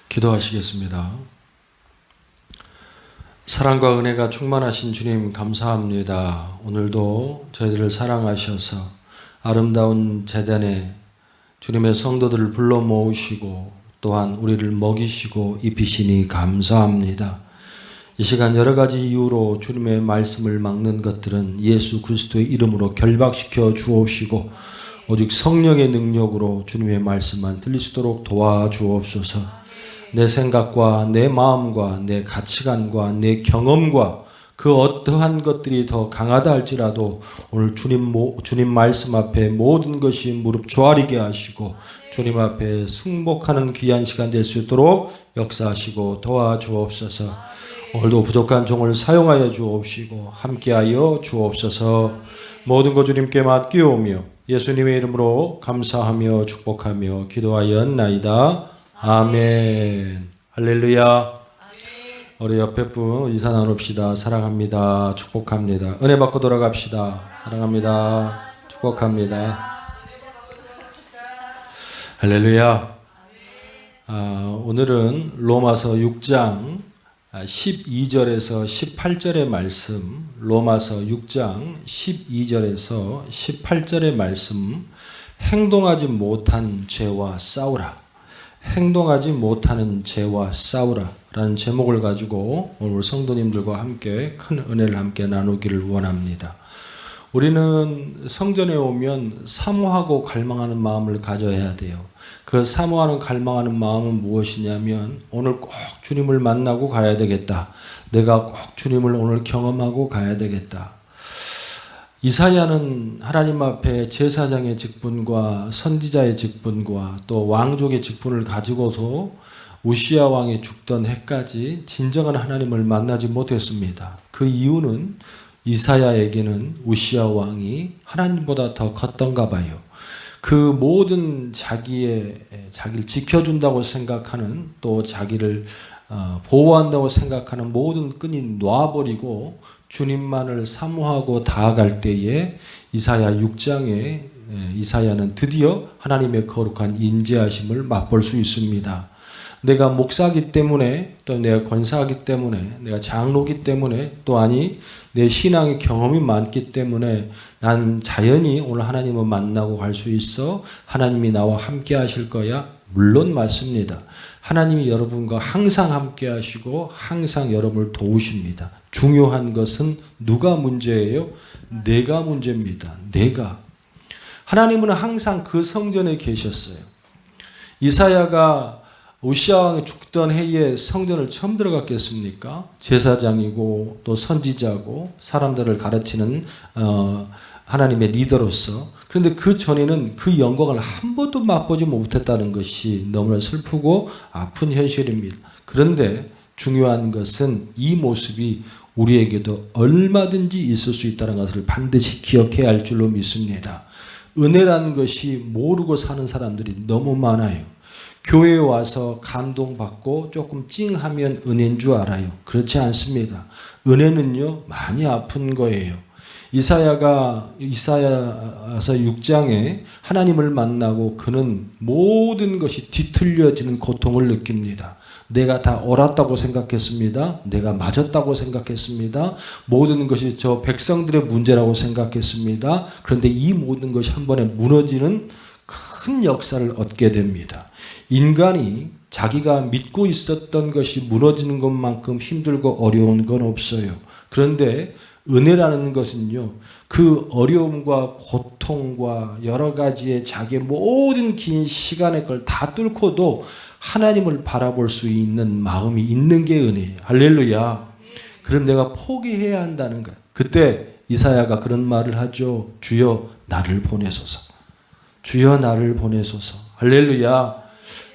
기도하시겠습니다. 사랑과 은혜가 충만하신 주님 감사합니다. 오늘도 저희들을 사랑하셔서 아름다운 제단에 주님의 성도들을 불러 모으시고 또한 우리를 먹이시고 입히시니 감사합니다. 이 시간 여러 가지 이유로 주님의 말씀을 막는 것들은 예수 그리스도의 이름으로 결박시켜 주옵시고 오직 성령의 능력으로 주님의 말씀만 들릴 수 있도록 도와주옵소서. 내 생각과 내 마음과 내 가치관과 내 경험과 그 어떠한 것들이 더 강하다 할지라도 오늘 주님 말씀 앞에 모든 것이 무릎 조아리게 하시고 주님 앞에 승복하는 귀한 시간 될 수 있도록 역사하시고 도와주옵소서. 오늘도 부족한 종을 사용하여 주옵시고 함께하여 주옵소서. 모든 것 주님께 맡기오며 예수님의 이름으로 감사하며 축복하며 기도하였나이다. 아멘. 할렐루야. 우리 옆에 분 인사 나눕시다. 사랑합니다. 축복합니다. 은혜 받고 돌아갑시다. 사랑합니다. 축복합니다. 할렐루야. 오늘은 로마서 6장 12절에서 18절의 말씀, 로마서 6장 12절에서 18절의 말씀, 행동하지 못한 죄와 싸우라. 행동하지 못하는 죄와 싸우라 라는 제목을 가지고 오늘 성도님들과 함께 큰 은혜를 함께 나누기를 원합니다. 우리는 성전에 오면 사모하고 갈망하는 마음을 가져야 돼요. 그 사모하는 갈망하는 마음은 무엇이냐면 오늘 꼭 주님을 만나고 가야 되겠다. 내가 꼭 주님을 오늘 경험하고 가야 되겠다. 이사야는 하나님 앞에 제사장의 직분과 선지자의 직분과 또 왕족의 직분을 가지고서 우시야 왕이 죽던 해까지 진정한 하나님을 만나지 못했습니다. 그 이유는 이사야에게는 우시야 왕이 하나님보다 더 컸던가 봐요. 그 모든 자기를 지켜준다고 생각하는 또 자기를 보호한다고 생각하는 모든 끈이 놔버리고 주님만을 사모하고 다가갈 때에 이사야 6장에 이사야는 드디어 하나님의 거룩한 인재하심을 맛볼 수 있습니다. 내가 목사이기 때문에 또 내가 권사이기 때문에 내가 장로이기 때문에 또 아니 내 신앙의 경험이 많기 때문에 난 자연히 오늘 하나님을 만나고 갈 수 있어. 하나님이 나와 함께 하실 거야. 물론 맞습니다. 하나님이 여러분과 항상 함께 하시고 항상 여러분을 도우십니다. 중요한 것은 누가 문제예요? 내가 문제입니다. 내가. 하나님은 항상 그 성전에 계셨어요. 이사야가 우시야 왕이 죽던 해에 성전을 처음 들어갔겠습니까? 제사장이고 또 선지자고 사람들을 가르치는 하나님의 리더로서. 그런데 그 전에는 그 영광을 한 번도 맛보지 못했다는 것이 너무나 슬프고 아픈 현실입니다. 그런데 중요한 것은 이 모습이 우리에게도 얼마든지 있을 수 있다는 것을 반드시 기억해야 할 줄로 믿습니다. 은혜라는 것이 모르고 사는 사람들이 너무 많아요. 교회에 와서 감동받고 조금 찡하면 은혜인 줄 알아요. 그렇지 않습니다. 은혜는요 많이 아픈 거예요. 이사야서 6장에 하나님을 만나고 그는 모든 것이 뒤틀려지는 고통을 느낍니다. 내가 다 옳았다고 생각했습니다. 내가 맞았다고 생각했습니다. 모든 것이 저 백성들의 문제라고 생각했습니다. 그런데 이 모든 것이 한 번에 무너지는 큰 역사를 얻게 됩니다. 인간이 자기가 믿고 있었던 것이 무너지는 것만큼 힘들고 어려운 건 없어요. 그런데 은혜라는 것은요, 그 어려움과 고통과 여러 가지의 자기의 모든 긴 시간의 걸 다 뚫고도 하나님을 바라볼 수 있는 마음이 있는 게 은혜예요. 할렐루야. 그럼 내가 포기해야 한다는 거예요. 그때 이사야가 그런 말을 하죠. 주여 나를 보내소서. 주여 나를 보내소서. 할렐루야.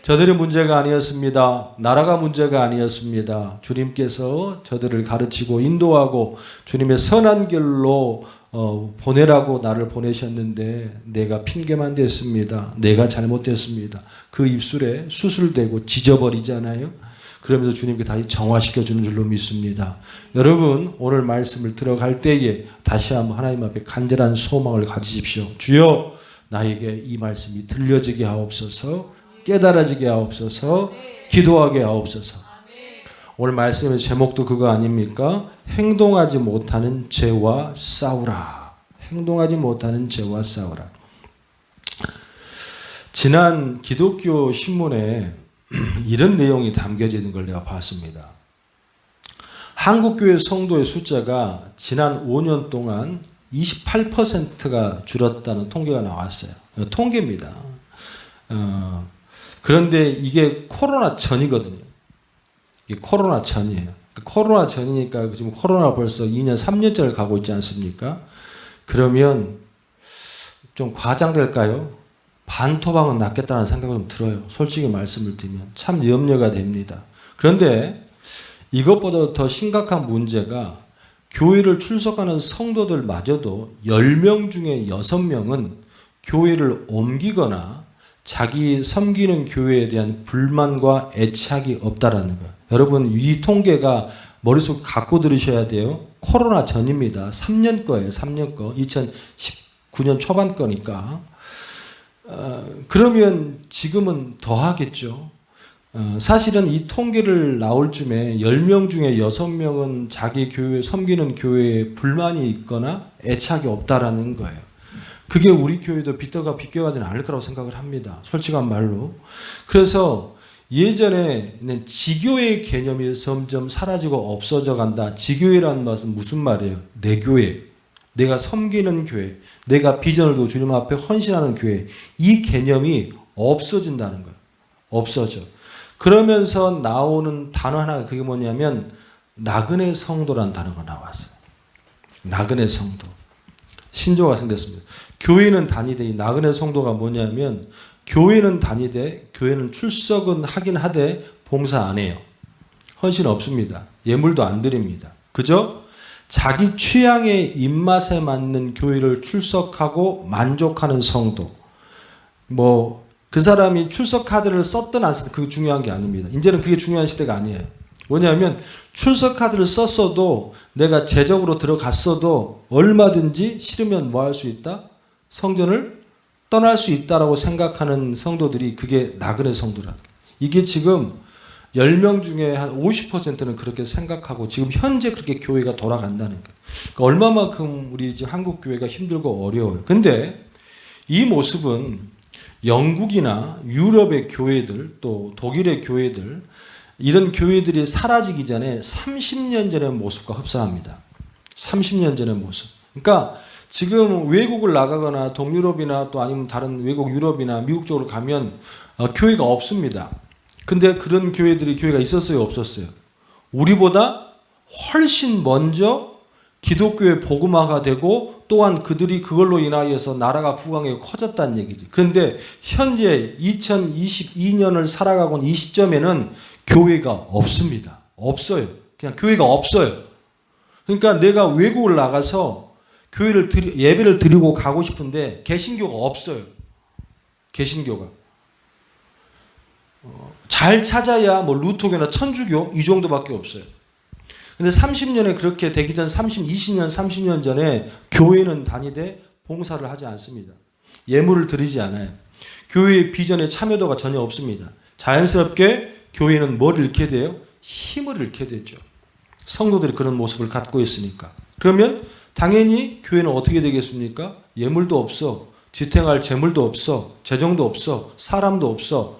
저들의 문제가 아니었습니다. 나라가 문제가 아니었습니다. 주님께서 저들을 가르치고 인도하고 주님의 선한 길로 보내라고 나를 보내셨는데 내가 핑계만 댔습니다. 내가 잘못됐습니다. 그 입술에 수술되고 짖어버리잖아요. 그러면서 주님께 다시 정화시켜주는 줄로 믿습니다. 여러분 오늘 말씀을 들어갈 때에 다시 한번 하나님 앞에 간절한 소망을 가지십시오. 주여 나에게 이 말씀이 들려지게 하옵소서. 깨달아지게 하옵소서. 기도하게 하옵소서. 오늘 말씀의 제목도 그거 아닙니까? 행동하지 못하는 죄와 싸우라. 행동하지 못하는 죄와 싸우라. 지난 기독교 신문에 이런 내용이 담겨져 있는 걸 내가 봤습니다. 한국교회 성도의 숫자가 지난 5년 동안 28%가 줄었다는 통계가 나왔어요. 통계입니다. 그런데 이게 코로나 전이거든요. 이게 코로나 전이에요. 코로나 전이니까 지금 코로나 벌써 2년, 3년째를 가고 있지 않습니까? 그러면 좀 과장될까요? 반토막은 낫겠다는 생각이 좀 들어요. 솔직히 말씀을 드리면 참 염려가 됩니다. 그런데 이것보다 더 심각한 문제가 교회를 출석하는 성도들마저도 10명 중에 6명은 교회를 옮기거나 자기 섬기는 교회에 대한 불만과 애착이 없다라는 거예요. 여러분 이 통계가 머릿속에 갖고 들으셔야 돼요. 코로나 전입니다. 3년 거예요. 3년 거. 2019년 초반 거니까. 그러면 지금은 더 하겠죠. 사실은 이 통계를 나올 쯤에 10명 중에 6명은 자기 교회, 섬기는 교회에 불만이 있거나 애착이 없다라는 거예요. 그게 우리 교회도 비껴가지는 않을 거라고 생각을 합니다. 솔직한 말로. 그래서 예전에는 지교의 개념이 점점 사라지고 없어져 간다. 지교회라는 것은 무슨 말이에요? 내 교회, 내가 섬기는 교회, 내가 비전을 두고 주님 앞에 헌신하는 교회. 이 개념이 없어진다는 거예요. 없어져. 그러면서 나오는 단어 하나가 그게 뭐냐면 나그네 성도라는 단어가 나왔어요. 나그네 성도. 신조어가 생겼습니다. 교회는 다니되 이 나그네 성도가 뭐냐면 교회는 다니되 교회는 출석은 하긴 하되 봉사 안 해요. 헌신 없습니다. 예물도 안 드립니다. 그죠? 자기 취향의 입맛에 맞는 교회를 출석하고 만족하는 성도. 그 사람이 출석 카드를 썼든 안 썼든 그게 중요한 게 아닙니다. 이제는 그게 중요한 시대가 아니에요. 뭐냐면 출석 카드를 썼어도 내가 제적으로 들어갔어도 얼마든지 싫으면 뭐 할 수 있다? 성전을 떠날 수 있다라고 생각하는 성도들이 그게 나그네 성도라는 거예요. 이게 지금 10명 중에 한 50%는 그렇게 생각하고 지금 현재 그렇게 교회가 돌아간다는 거예요. 그러니까 얼마만큼 우리 지금 한국 교회가 힘들고 어려워요. 근데 이 모습은 영국이나 유럽의 교회들 또 독일의 교회들 이런 교회들이 사라지기 전에 30년 전의 모습과 흡사합니다. 30년 전의 모습. 그러니까 지금 외국을 나가거나 동유럽이나 또 아니면 다른 외국 유럽이나 미국 쪽으로 가면 교회가 없습니다. 근데 그런 교회가 있었어요, 없었어요? 우리보다 훨씬 먼저 기독교의 복음화가 되고 또한 그들이 그걸로 인하여서 나라가 부강하게 커졌다는 얘기지. 그런데 현재 2022년을 살아가고 있는 이 시점에는 교회가 없습니다. 없어요. 그냥 교회가 없어요. 그러니까 내가 외국을 나가서 예배를 드리고 가고 싶은데 개신교가 없어요. 개신교가. 잘 찾아야 루터교나 천주교 이 정도밖에 없어요. 근데 30년에 그렇게 되기 전 20년, 30년 전에 교회는 다니되 봉사를 하지 않습니다. 예물을 드리지 않아요. 교회의 비전에 참여도가 전혀 없습니다. 자연스럽게 교회는 뭘 잃게 돼요? 힘을 잃게 되죠. 성도들이 그런 모습을 갖고 있으니까. 그러면 당연히 교회는 어떻게 되겠습니까? 예물도 없어. 지탱할 재물도 없어. 재정도 없어. 사람도 없어.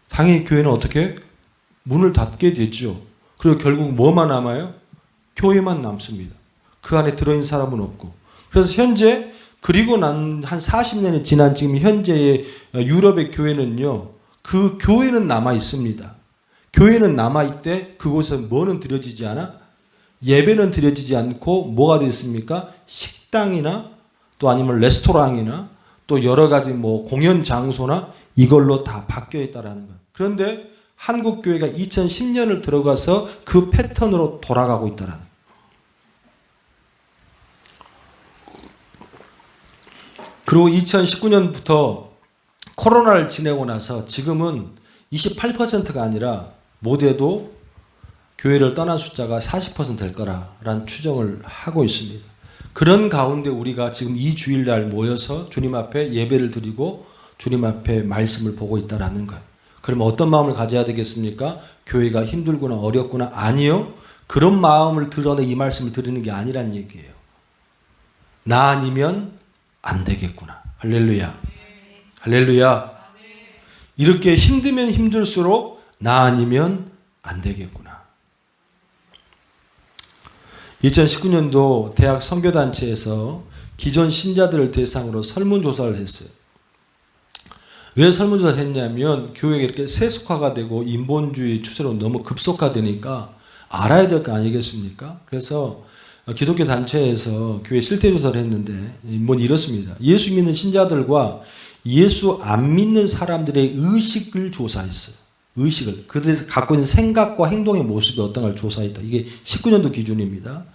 당연히 교회는 어떻게? 문을 닫게 되죠. 그리고 결국 뭐만 남아요? 교회만 남습니다. 그 안에 들어있는 사람은 없고. 그래서 현재 그리고 난 한 40년이 지난 지금 현재의 유럽의 교회는요. 그 교회는 남아 있습니다. 교회는 남아 있대 그곳에 뭐는 드려지지 않아? 예배는 드려지지 않고 뭐가 되어 있습니까? 식당이나 또 아니면 레스토랑이나 또 여러 가지 공연 장소나 이걸로 다 바뀌어 있다라는 거예요. 그런데 한국 교회가 2010년을 들어가서 그 패턴으로 돌아가고 있다라는 거예요. 그리고 2019년부터 코로나를 지내고 나서 지금은 28%가 아니라 못해도 교회를 떠난 숫자가 40% 될 거라라는 추정을 하고 있습니다. 그런 가운데 우리가 지금 이 주일날 모여서 주님 앞에 예배를 드리고 주님 앞에 말씀을 보고 있다라는 거예요. 그러면 어떤 마음을 가져야 되겠습니까? 교회가 힘들구나 어렵구나. 아니요. 그런 마음을 드러내 이 말씀을 드리는 게 아니란 얘기예요. 나 아니면 안 되겠구나. 할렐루야. 할렐루야. 이렇게 힘들면 힘들수록 나 아니면 안 되겠구나. 2019년도 대학 선교단체에서 기존 신자들을 대상으로 설문조사를 했어요. 왜 설문조사를 했냐면 교회가 이렇게 세속화가 되고 인본주의 추세로 너무 급속화되니까 알아야 될 거 아니겠습니까? 그래서 기독교 단체에서 교회 실태조사를 했는데 뭔 이렇습니다. 예수 믿는 신자들과 예수 안 믿는 사람들의 의식을 조사했어요. 의식을. 그들이 갖고 있는 생각과 행동의 모습이 어떤 걸 조사했다. 이게 19년도 기준입니다.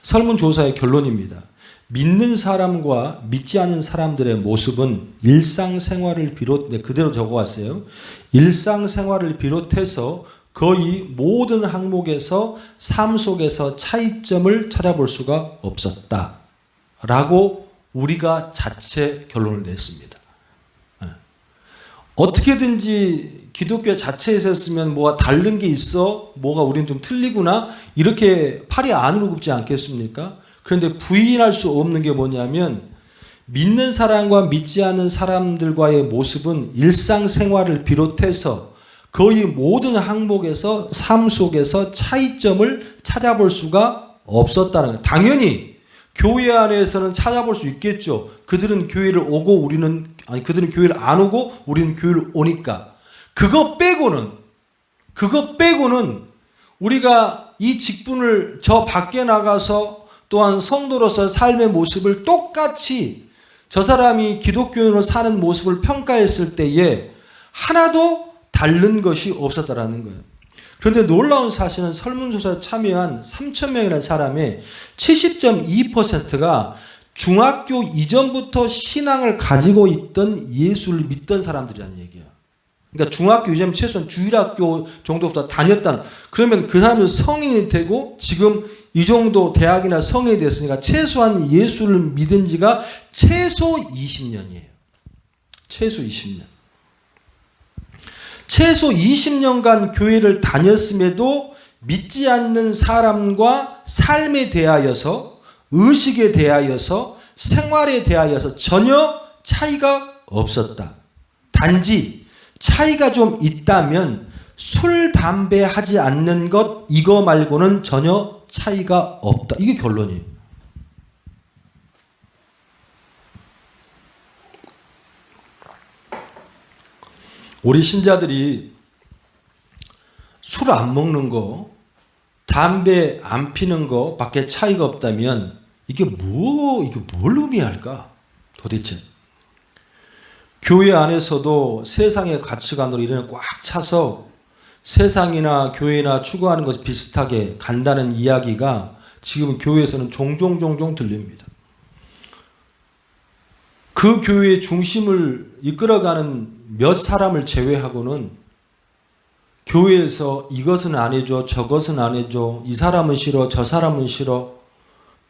설문조사의 결론입니다. 믿는 사람과 믿지 않는 사람들의 모습은 일상생활을 그대로 적어왔어요. 일상생활을 비롯해서 거의 모든 항목에서 삶 속에서 차이점을 찾아볼 수가 없었다. 라고 우리가 자체 결론을 냈습니다. 어떻게든지 기독교 자체에서 했으면 뭐가 다른 게 있어, 뭐가 우리는 좀 틀리구나, 이렇게 팔이 안으로 굽지 않겠습니까? 그런데 부인할 수 없는 게 뭐냐면 믿는 사람과 믿지 않는 사람들과의 모습은 일상생활을 비롯해서 거의 모든 항목에서 삶 속에서 차이점을 찾아볼 수가 없었다는 거예요. 당연히 교회 안에서는 찾아볼 수 있겠죠. 그들은 교회를 오고 그들은 교회를 안 오고 우리는 교회를 오니까. 그거 빼고는 우리가 이 직분을 저 밖에 나가서 또한 성도로서 삶의 모습을 똑같이 저 사람이 기독교인으로 사는 모습을 평가했을 때에 하나도 다른 것이 없었다라는 거예요. 그런데 놀라운 사실은 설문조사에 참여한 3,000명이라는 사람의 70.2%가 중학교 이전부터 신앙을 가지고 있던 예수를 믿던 사람들이라는 얘기예요. 그러니까 중학교 이전 최소한 주일학교 정도부터 다녔다는. 그러면 그 사람은 성인이 되고 지금 이 정도 대학이나 성인이 됐으니까 최소한 예수를 믿은 지가 최소 20년이에요. 최소 20년. 최소 20년간 교회를 다녔음에도 믿지 않는 사람과 삶에 대하여서, 의식에 대하여서, 생활에 대하여서 전혀 차이가 없었다. 단지 차이가 좀 있다면 술, 담배 하지 않는 것 이거 말고는 전혀 차이가 없다. 이게 결론이에요. 우리 신자들이 술 안 먹는 거, 담배 안 피는 거 밖에 차이가 없다면 이게 뭘 의미할까? 도대체. 교회 안에서도 세상의 가치관으로 이런 꽉 차서 세상이나 교회나 추구하는 것이 비슷하게 간다는 이야기가 지금 교회에서는 종종 들립니다. 그 교회의 중심을 이끌어가는 몇 사람을 제외하고는 교회에서 이것은 안 해줘, 저것은 안 해줘, 이 사람은 싫어, 저 사람은 싫어,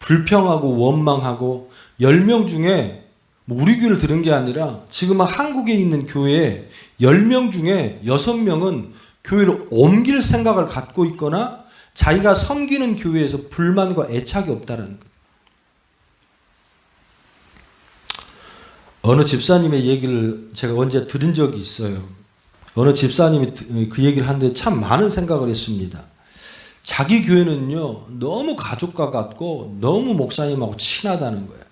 불평하고 원망하고 10명 중에 우리 교회를 들은 게 아니라 지금 한국에 있는 교회에 10명 중에 6명은 교회를 옮길 생각을 갖고 있거나 자기가 섬기는 교회에서 불만과 애착이 없다는 거예요. 어느 집사님의 얘기를 제가 언제 들은 적이 있어요. 어느 집사님이 그 얘기를 하는데 참 많은 생각을 했습니다. 자기 교회는요, 너무 가족과 같고 너무 목사님하고 친하다는 거예요.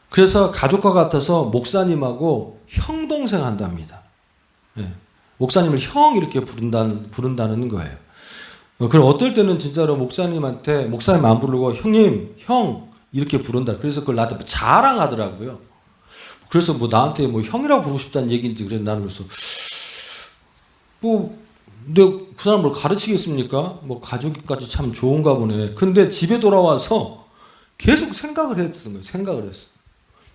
그래서 가족과 같아서 목사님하고 형 동생 한답니다. 네. 목사님을 형 이렇게 부른다는 거예요. 그럼 어떨 때는 진짜로 목사님 안 부르고 형님, 형 이렇게 부른다. 그래서 그걸 나한테 자랑하더라고요. 그래서 나한테 형이라고 부르고 싶다는 얘기인지 그래서 나는 그래서 내가 그 사람을 가르치겠습니까? 가족까지 참 좋은가 보네. 근데 집에 돌아와서 계속 생각을 했던 거예요. 생각을 했어.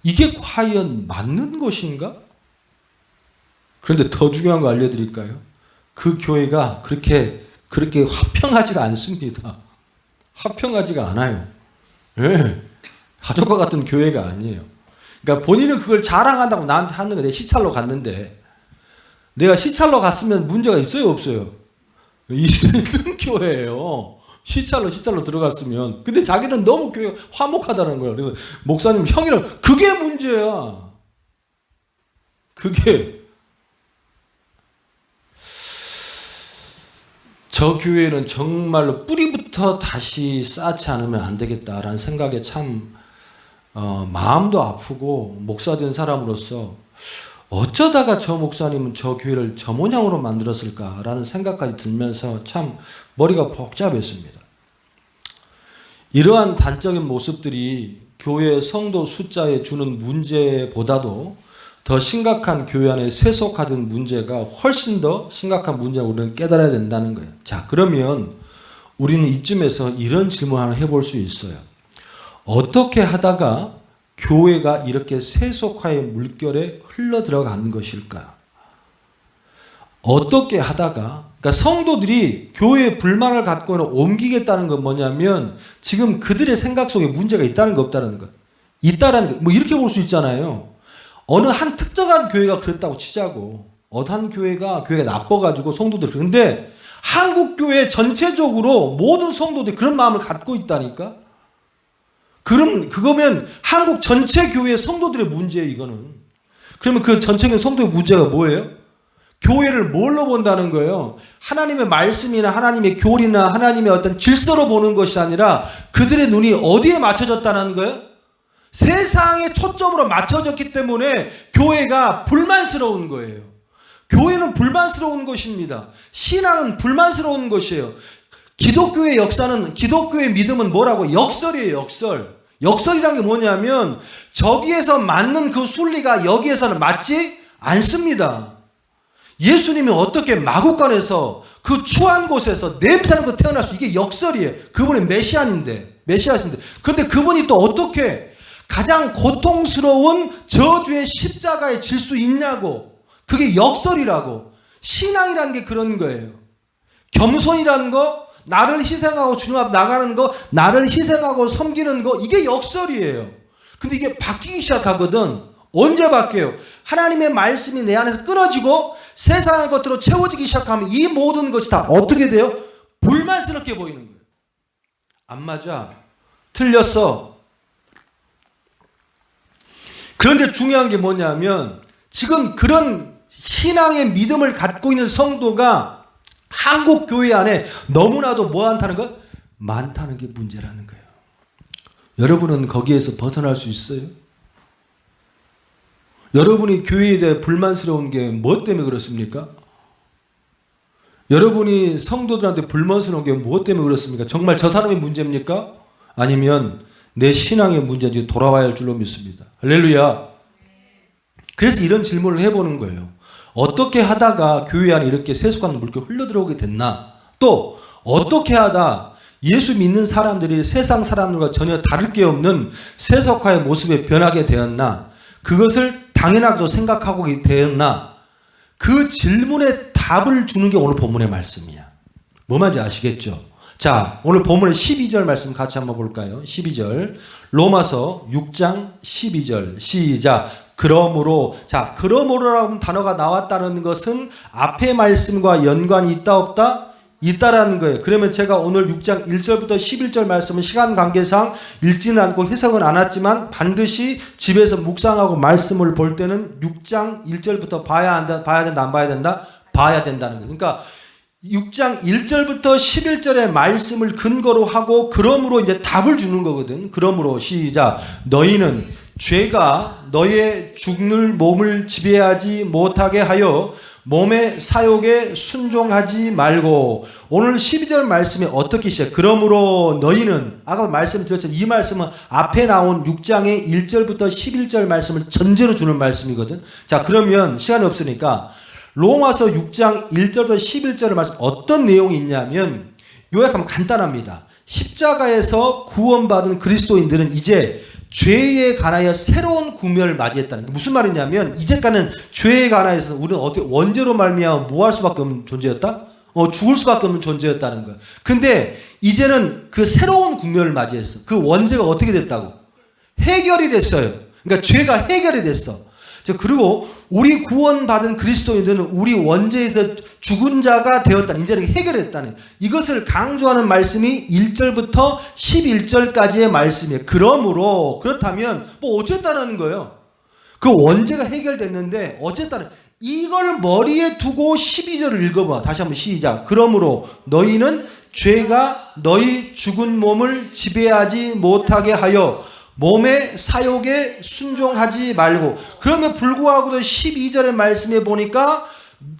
이게 과연 맞는 것인가? 그런데 더 중요한 거 알려드릴까요? 그 교회가 그렇게 화평하지가 않습니다. 화평하지가 않아요. 네. 가족과 같은 교회가 아니에요. 그러니까 본인은 그걸 자랑한다고 나한테 하는 거예요. 시찰로 갔는데 내가 시찰로 갔으면 문제가 있어요, 없어요? 있는 교회예요. 시찰로 들어갔으면. 근데 자기는 너무 교회가 화목하다는 거예요. 그래서 목사님, 형이랑 그게 문제야. 그게. 저 교회는 정말로 뿌리부터 다시 쌓지 않으면 안 되겠다라는 생각에 참 마음도 아프고, 목사된 사람으로서 어쩌다가 저 목사님은 저 교회를 저 모양으로 만들었을까라는 생각까지 들면서 참 머리가 복잡했습니다. 이러한 단적인 모습들이 교회 성도 숫자에 주는 문제보다도 더 심각한 교회 안에 세속화된 문제가 훨씬 더 심각한 문제라고 우리는 깨달아야 된다는 거예요. 자, 그러면 우리는 이쯤에서 이런 질문 하나 해볼 수 있어요. 어떻게 하다가 교회가 이렇게 세속화의 물결에 흘러 들어간 것일까? 어떻게 하다가, 그러니까 성도들이 교회에 불만을 갖고는 옮기겠다는 건 뭐냐면 지금 그들의 생각 속에 문제가 있다는 거 없다는 것. 있다라는 거. 뭐 이렇게 볼 수 있잖아요. 어느 한 특정한 교회가 그랬다고 치자고. 어느 한 교회가 나빠가지고 성도들. 그런데 한국 교회 전체적으로 모든 성도들이 그런 마음을 갖고 있다니까? 그럼 그거면 한국 전체 교회 성도들의 문제예요, 이거는. 그러면 그 전체 교회 성도의 문제가 뭐예요? 교회를 뭘로 본다는 거예요? 하나님의 말씀이나 하나님의 교리나 하나님의 어떤 질서로 보는 것이 아니라 그들의 눈이 어디에 맞춰졌다는 거예요? 세상에 초점으로 맞춰졌기 때문에 교회가 불만스러운 거예요. 교회는 불만스러운 것입니다. 신앙은 불만스러운 것이에요. 기독교의 역사는, 기독교의 믿음은 뭐라고? 역설이에요, 역설. 역설이란 게 뭐냐면 저기에서 맞는 그 순리가 여기에서는 맞지 않습니다. 예수님이 어떻게 마구간에서 그 추한 곳에서 냄새나는 거 태어날 수, 이게 역설이에요. 그분이 메시아신데. 그런데 그분이 또 어떻게 가장 고통스러운 저주의 십자가에 질 수 있냐고. 그게 역설이라고. 신앙이라는 게 그런 거예요. 겸손이라는 거, 나를 희생하고 주님 앞 나가는 거, 나를 희생하고 섬기는 거, 이게 역설이에요. 근데 이게 바뀌기 시작하거든. 언제 바뀌어요? 하나님의 말씀이 내 안에서 끊어지고 세상의 것들로 채워지기 시작하면 이 모든 것이 다 어떻게 돼요? 불만스럽게 보이는 거예요. 안 맞아. 틀렸어. 그런데 중요한 게 뭐냐면 지금 그런 신앙의 믿음을 갖고 있는 성도가 한국 교회 안에 너무나도 뭐 많다는 것? 많다는 게 문제라는 거예요. 여러분은 거기에서 벗어날 수 있어요? 여러분이 교회에 대해 불만스러운 게 뭐 때문에 그렇습니까? 여러분이 성도들한테 불만스러운 게 무엇 때문에 그렇습니까? 정말 저 사람의 문제입니까? 아니면 내 신앙의 문제인지 돌아와야 할 줄로 믿습니다. 할렐루야. 그래서 이런 질문을 해보는 거예요. 어떻게 하다가 교회 안에 이렇게 세속한 물결이 흘러들어오게 됐나? 또 어떻게 하다 예수 믿는 사람들이 세상 사람들과 전혀 다를 게 없는 세속화의 모습에 변하게 되었나? 그것을 당연하게도 생각하고 되었나? 그 질문에 답을 주는 게 오늘 본문의 말씀이야. 뭐 말인지 아시겠죠? 자, 오늘 본문의 12절 말씀 같이 한번 볼까요? 12절. 로마서 6장 12절. 시작. 그러므로. 자, 그러므로라는 단어가 나왔다는 것은 앞의 말씀과 연관이 있다 없다? 있다라는 거예요. 그러면 제가 오늘 6장 1절부터 11절 말씀은 시간 관계상 읽지는 않고 해석은 안 했지만 반드시 집에서 묵상하고 말씀을 볼 때는 6장 1절부터 봐야 된다, 안 봐야 된다? 봐야 된다는 거예요. 그러니까 6장 1절부터 11절의 말씀을 근거로 하고 그러므로 이제 답을 주는 거거든. 그러므로 시작. 너희는 죄가 너의 죽는 몸을 지배하지 못하게 하여 몸의 사욕에 순종하지 말고. 오늘 12절 말씀이 어떻게 시작? 그러므로 너희는, 아까 말씀드렸지만 이 말씀은 앞에 나온 6장의 1절부터 11절 말씀을 전제로 주는 말씀이거든. 자, 그러면 시간이 없으니까 로마서 6장 1절부터 11절의 말씀 어떤 내용이 있냐면 요약하면 간단합니다. 십자가에서 구원받은 그리스도인들은 이제 죄에 관하여 새로운 구멸을 맞이했다는 게 무슨 말이냐면 이제까지는 죄에 관하여서 우리는 어떻게 원죄로 말미암아 뭐 할 수밖에 없는 존재였다? 죽을 수밖에 없는 존재였다는 거야. 근데 이제는 그 새로운 구멸을 맞이했어. 그 원죄가 어떻게 됐다고? 해결이 됐어요. 그러니까 죄가 해결이 됐어. 그리고 우리 구원받은 그리스도인들은 우리 원죄에서 죽은 자가 되었다는, 이제는 해결했다는, 이것을 강조하는 말씀이 1절부터 11절까지의 말씀이에요. 그렇다면 뭐 어쨌다는 거예요. 그 원죄가 해결됐는데 어쨌다는, 이걸 머리에 두고 12절을 읽어봐. 다시 한번 시작. 그러므로 너희는 죄가 너희 죽은 몸을 지배하지 못하게 하여 몸의 사욕에 순종하지 말고. 그러면 불구하고도 12절의 말씀에 보니까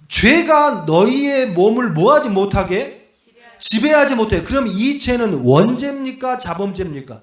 죄가 너희의 몸을 뭐하지 못하게? 지배하지 못해. 그럼 이 죄는 원죄입니까? 자범죄입니까?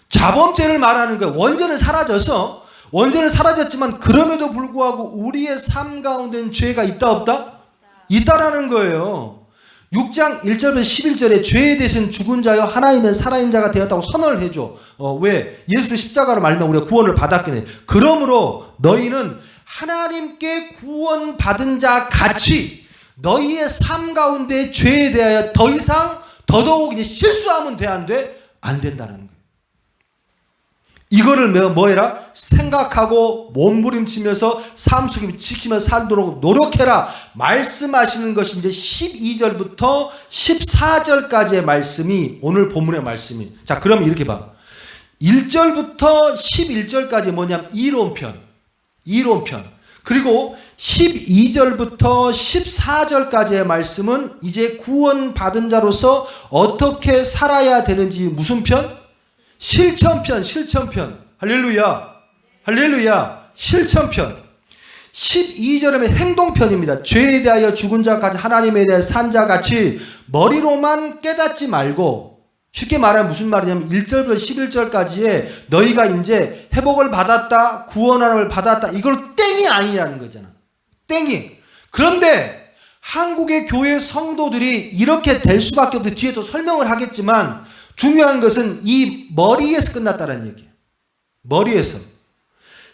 자범죄를 말하는 거예요. 원죄는 사라졌어. 원죄는 사라졌지만 그럼에도 불구하고 우리의 삶 가운데는 죄가 있다 없다? 있다라는 거예요. 6장 1절에서 11절에 죄에 대해서는 죽은 자여 하나님은 살아있는 자가 되었다고 선언을 해줘. 왜? 예수의 십자가로 말미암아 우리가 구원을 받았기 때문에. 그러므로 너희는 하나님께 구원받은 자 같이 너희의 삶 가운데 죄에 대하여 더 이상 더더욱 이제 실수하면 돼, 안 돼? 안 된다는 거예요. 이거를 뭐해라? 생각하고 몸부림치면서 삶 속에 지키며 살도록 노력해라 말씀하시는 것이 이제 12절부터 14절까지의 말씀이 오늘 본문의 말씀이. 자, 그러면 이렇게 봐. 1절부터 11절까지 뭐냐면 이론편. 그리고 12절부터 14절까지의 말씀은 이제 구원받은 자로서 어떻게 살아야 되는지 무슨 편? 실천편. 할렐루야. 실천편. 12절이면 행동편입니다. 죄에 대하여 죽은 자까지 하나님에 대해 산 자같이 머리로만 깨닫지 말고, 쉽게 말하면 무슨 말이냐면 1절부터 11절까지에 너희가 이제 회복을 받았다, 구원함을 받았다, 이걸 땡이 아니라는 거잖아. 땡이. 그런데 한국의 교회 성도들이 이렇게 될 수밖에 없는데, 뒤에 또 설명을 하겠지만 중요한 것은 이 머리에서 끝났다는 얘기예요. 머리에서.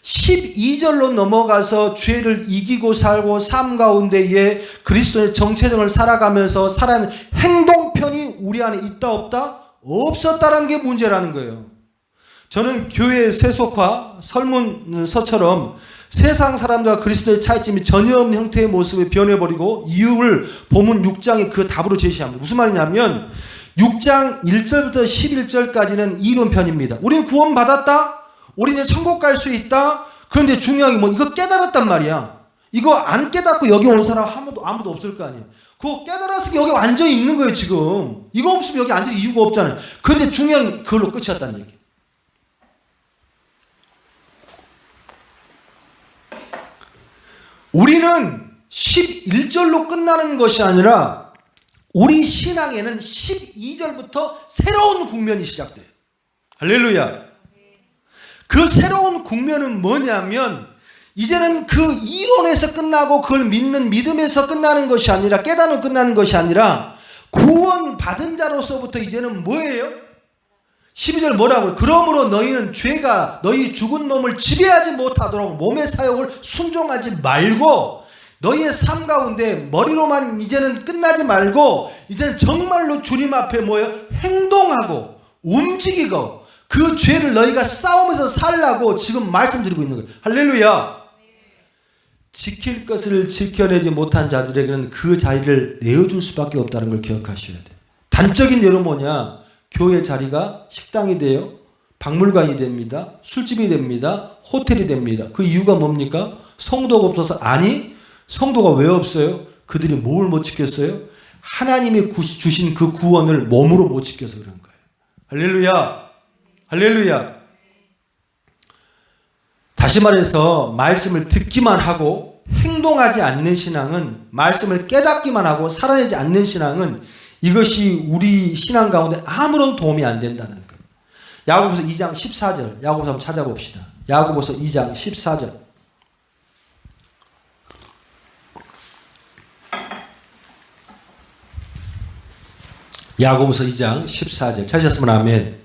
12절로 넘어가서 죄를 이기고 살고 삶 가운데에 그리스도의 정체성을 살아가면서 살아가는 행동편이 우리 안에 있다 없다? 없었다라는 게 문제라는 거예요. 저는 교회의 세속화, 설문서처럼 세상 사람들과 그리스도의 차이점이 전혀 없는 형태의 모습을 변해버리고 이유를 본문 6장에 그 답으로 제시합니다. 무슨 말이냐면 6장 1절부터 11절까지는 이론편입니다. 우리는 구원받았다. 우리는 천국 갈 수 있다. 그런데 중요한 게 뭐 이거 깨달았단 말이야. 이거 안 깨닫고 여기 온 사람 아무도 없을 거 아니에요. 그거 깨달아서 여기 완전히 있는 거예요 지금. 이거 없으면 여기 앉을 이유가 없잖아요. 그런데 중요한 게 그걸로 끝이었다는 얘기. 우리는 11절로 끝나는 것이 아니라 우리 신앙에는 12절부터 새로운 국면이 시작돼요. 할렐루야. 그 새로운 국면은 뭐냐면 이제는 그 이론에서 끝나고 그걸 믿는 믿음에서 끝나는 것이 아니라, 깨닫는 끝나는 것이 아니라 구원받은 자로서부터 이제는 뭐예요? 12절 뭐라고요? 그러므로 너희는 죄가 너희 죽은 몸을 지배하지 못하도록 몸의 사욕을 순종하지 말고 너희의 삶 가운데 머리로만 이제는 끝나지 말고 이제는 정말로 주님 앞에 뭐예요? 행동하고 움직이고 그 죄를 너희가 싸우면서 살라고 지금 말씀드리고 있는 거예요. 할렐루야. 지킬 것을 지켜내지 못한 자들에게는 그 자리를 내어줄 수밖에 없다는 걸 기억하셔야 돼요. 단적인 예로 뭐냐? 교회 자리가 식당이 돼요. 박물관이 됩니다. 술집이 됩니다. 호텔이 됩니다. 그 이유가 뭡니까? 성도가 없어서? 아니, 성도가 왜 없어요? 그들이 뭘 못 지켰어요? 하나님이 주신 그 구원을 몸으로 못 지켜서 그런 거예요. 할렐루야. 할렐루야. 다시 말해서 말씀을 듣기만 하고 행동하지 않는 신앙은, 말씀을 깨닫기만 하고 살아내지 않는 신앙은 이것이 우리 신앙 가운데 아무런 도움이 안 된다는 거예요. 야고보서 2장 14절. 야고보서 한번 찾아봅시다. 야고보서 2장 14절. 야고보서 2장 14절. 찾으셨으면 아멘.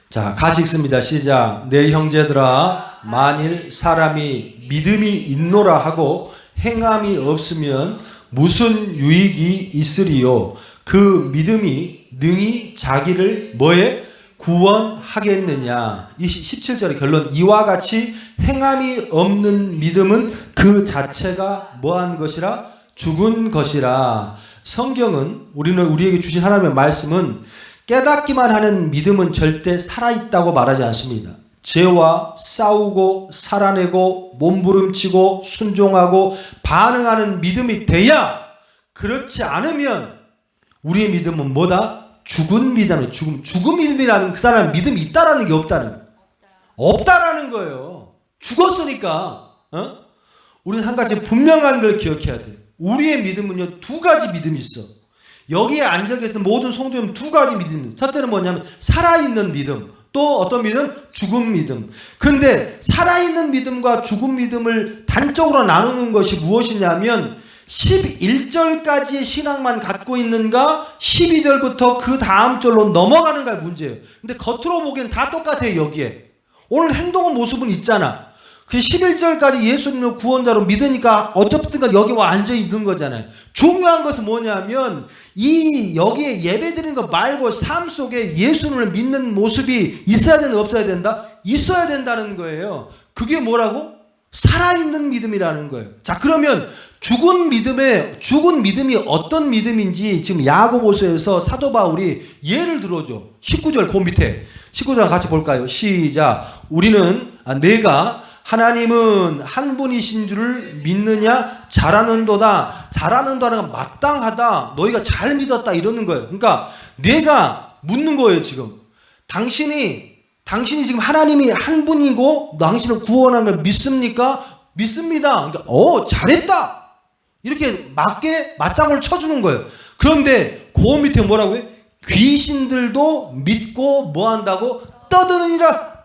자, 같이 읽습니다. 시작. 내 형제들아, 만일 사람이 믿음이 있노라 하고 행함이 없으면 무슨 유익이 있으리요? 그 믿음이 능히 자기를 뭐에? 구원하겠느냐. 17절의 결론, 이와 같이 행함이 없는 믿음은 그 자체가 뭐한 것이라? 죽은 것이라. 성경은 우리에게 주신 하나님의 말씀은 깨닫기만 하는 믿음은 절대 살아있다고 말하지 않습니다. 죄와 싸우고 살아내고 몸부림치고 순종하고 반응하는 믿음이 돼야, 그렇지 않으면 우리의 믿음은 뭐다? 죽은 믿음이, 죽은 믿음이라는, 그 사람의 믿음이 있다라는 게 없다라는 거예요. 죽었으니까. 우리는 한 가지 분명한 걸 기억해야 돼요. 우리의 믿음은요, 두 가지 믿음이 있어. 여기에 앉아 계신 모든 성도님은 두 가지 믿음이 있어요. 첫째는 뭐냐면 살아있는 믿음, 또 어떤 믿음? 죽은 믿음. 근데 살아있는 믿음과 죽은 믿음을 단적으로 나누는 것이 무엇이냐면 11절까지의 신앙만 갖고 있는가, 12절부터 그 다음 절로 넘어가는가의 문제예요. 근데 겉으로 보기엔 다 똑같아요. 여기에 오늘 행동의 모습은 있잖아. 그 11절까지 예수님을 구원자로 믿으니까 어쨌든 여기 와 앉아 있는 거잖아요. 중요한 것은 뭐냐면 여기에 예배드리는 것 말고 삶 속에 예수님을 믿는 모습이 있어야 된다, 없어야 된다? 있어야 된다는 거예요. 그게 뭐라고? 살아있는 믿음이라는 거예요. 자, 그러면 죽은 믿음이 어떤 믿음인지 지금 야고보서에서 사도 바울이 예를 들어줘. 19절 그 밑에 19절 같이 볼까요? 시작. 내가 하나님은 한 분이신 줄을 믿느냐? 잘하는도다. 잘하는도라는 건 마땅하다. 너희가 잘 믿었다 이러는 거예요. 그러니까 내가 묻는 거예요. 지금 당신이 지금 하나님이 한 분이고 당신을 구원한 걸 믿습니까? 믿습니다. 그러니까 잘했다. 이렇게 맞장을 쳐주는 거예요. 그런데 그 밑에 뭐라고요? 귀신들도 믿고 뭐 한다고? 떠드느니라.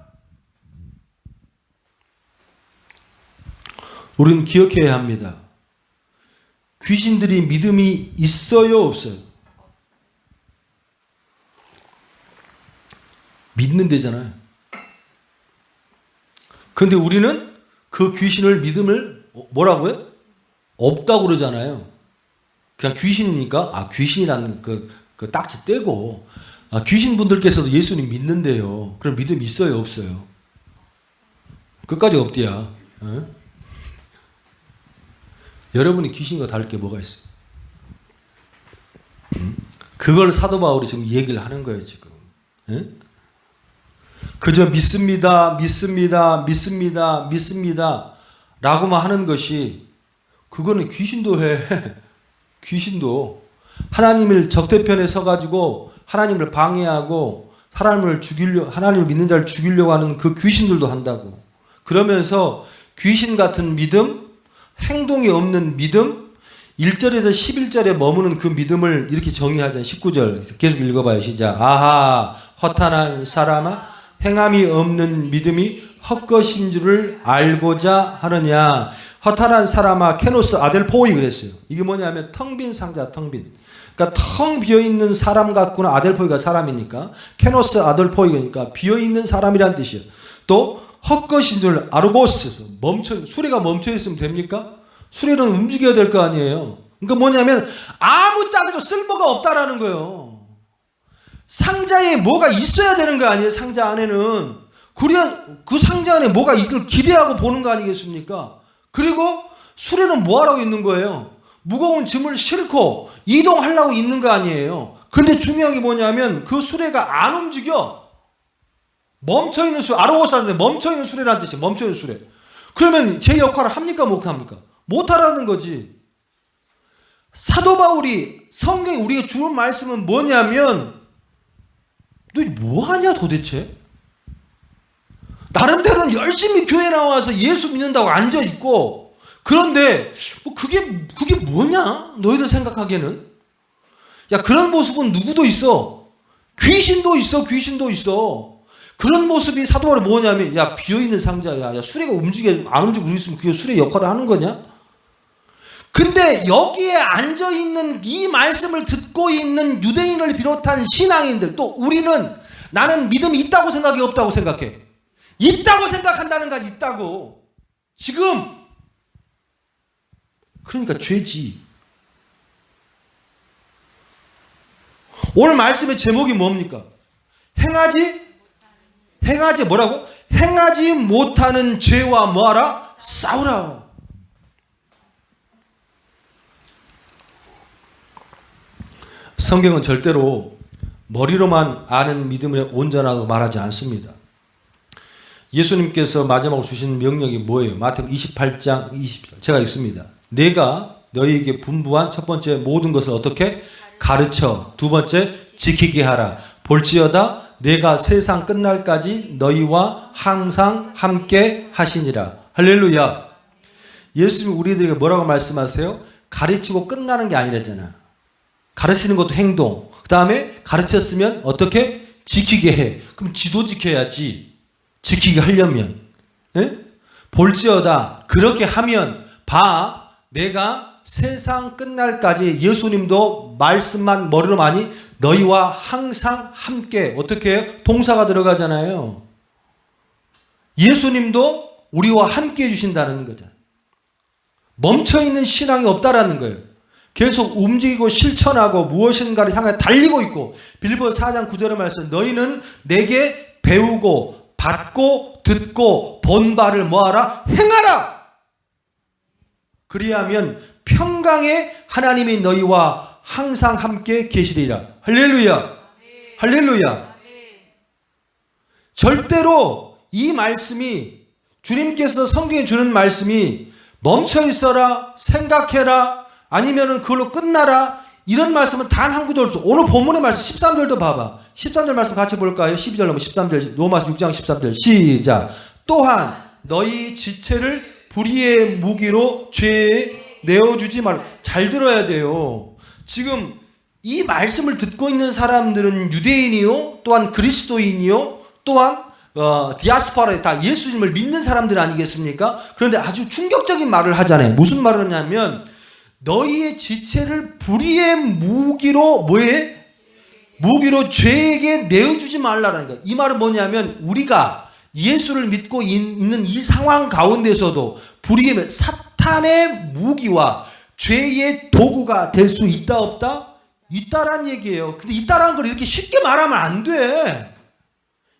우리는 기억해야 합니다. 귀신들이 믿음이 있어요, 없어요? 믿는 데잖아요. 그런데 우리는 그 귀신을 믿음을 뭐라고요? 없다고 그러잖아요. 그냥 귀신이니까 귀신이라는 그 딱지 떼고 귀신분들께서도 예수님 믿는데요. 그럼 믿음 있어요, 없어요? 끝까지 없디야. 여러분이 귀신과 다를 게 뭐가 있어요? 그걸 사도 바울이 지금 얘기를 하는 거예요, 지금. 그저 믿습니다 라고만 하는 것이, 그거는 귀신도 해. 귀신도 하나님을 적대편에 서가지고 하나님을 방해하고 하나님을 믿는 자를 죽이려고 하는 그 귀신들도 한다고. 그러면서 귀신 같은 믿음, 행동이 없는 믿음, 1절에서 11절에 머무는 그 믿음을 이렇게 정의하잖아요. 19절 계속 읽어봐요. 시작. 아하, 허탄한 사람아, 행함이 없는 믿음이 헛것인 줄을 알고자 하느냐. 허탄한 사람아, 케노스 아델포이 그랬어요. 이게 뭐냐면 텅 빈 상자, 텅 빈. 그러니까 텅 비어있는 사람 같구나. 아델포이가 사람이니까 케노스 아델포이니까 비어있는 사람이란 뜻이에요. 또 헛것인 줄 아르고스, 수레가 멈춰있으면 됩니까? 수레는 움직여야 될 거 아니에요. 그러니까 뭐냐면 아무 짝에도 쓸모가 없다라는 거예요. 상자에 뭐가 있어야 되는 거 아니에요? 상자 안에는. 그래야 그 상자 안에 뭐가 있을 기대하고 보는 거 아니겠습니까? 그리고 수레는 뭐 하라고 있는 거예요? 무거운 짐을 싣고 이동하려고 있는 거 아니에요? 그런데 중요한 게 뭐냐면 그 수레가 안 움직여. 멈춰있는 수레, 아르고스라는데 멈춰있는 수레라는 뜻이에요. 멈춰있는 수레. 그러면 제 역할을 합니까? 못 합니까? 못하라는 거지. 사도 바울이 성경에 우리가 주는 말씀은 뭐냐면, 너 뭐하냐 도대체? 나름대로는 열심히 교회 나와서 예수 믿는다고 앉아있고, 그런데 그게 뭐냐? 너희들 생각하기에는. 야, 그런 모습은 누구도 있어. 귀신도 있어. 그런 모습이 사도 바울이 뭐냐면, 야, 비어있는 상자야. 야, 수레가 안 움직이고 있으면 그게 수레 역할을 하는 거냐? 근데 여기에 앉아있는 이 말씀을 듣고 있는 유대인을 비롯한 신앙인들, 또 우리는 나는 믿음이 있다고 생각해, 없다고 생각해? 있다고 생각한다는 건 있다고. 지금. 그러니까 죄지. 오늘 말씀의 제목이 뭡니까? 행하지 행하지 뭐라고? 행하지 못하는 죄와 뭐하라? 싸우라. 성경은 절대로 머리로만 아는 믿음에 온전하다고 말하지 않습니다. 예수님께서 마지막으로 주신 명령이 뭐예요? 마태복음 28장 20절 제가 읽습니다. 내가 너희에게 분부한 첫 번째 모든 것을 어떻게? 가르쳐. 두 번째 지키게 하라. 볼지어다 내가 세상 끝날까지 너희와 항상 함께 하시니라. 할렐루야. 예수님이 우리들에게 뭐라고 말씀하세요? 가르치고 끝나는 게 아니랬잖아. 가르치는 것도 행동. 그 다음에 가르쳤으면 어떻게? 지키게 해. 그럼 지도 지켜야지. 지키게 하려면. 예? 볼지어다 그렇게 하면 봐 내가 세상 끝날까지 예수님도 말씀만 머리로 많이 너희와 항상 함께 어떻게 해요? 동사가 들어가잖아요. 예수님도 우리와 함께 해주신다는 거잖아요. 멈춰있는 신앙이 없다라는 거예요. 계속 움직이고 실천하고 무엇인가를 향해 달리고 있고 빌보서 4장 9절의 말씀 너희는 내게 배우고 받고 듣고 본 바를 뭐하라? 행하라. 그리하면 평강의 하나님이 너희와 항상 함께 계시리라. 할렐루야. 할렐루야. 절대로 이 말씀이 주님께서 성경에 주는 말씀이 멈춰 있어라, 생각해라, 아니면은 그걸로 끝나라 이런 말씀은 단 한 구도 없어. 오늘 본문의 말씀 13절도 봐봐. 13절 말씀 같이 볼까요? 12절 넘어 13절 로마서 6장 13절 시작. 또한 너희 지체를 불의의 무기로 죄에 내어주지 말고. 잘 들어야 돼요. 지금 이 말씀을 듣고 있는 사람들은 유대인이요 또한 그리스도인이요 또한 디아스포라에 다 예수님을 믿는 사람들 아니겠습니까? 그런데 아주 충격적인 말을 하잖아요. 무슨 말을 하냐면 너희의 지체를 불의의 무기로 뭐해? 무기로 죄에게 내어주지 말라라는 거예요. 이 말은 뭐냐면 우리가 예수를 믿고 있는 이 상황 가운데서도 불의의 사탄의 무기와 죄의 도구가 될 수 있다 없다? 있다란 얘기예요. 근데 있다라는 걸 이렇게 쉽게 말하면 안 돼.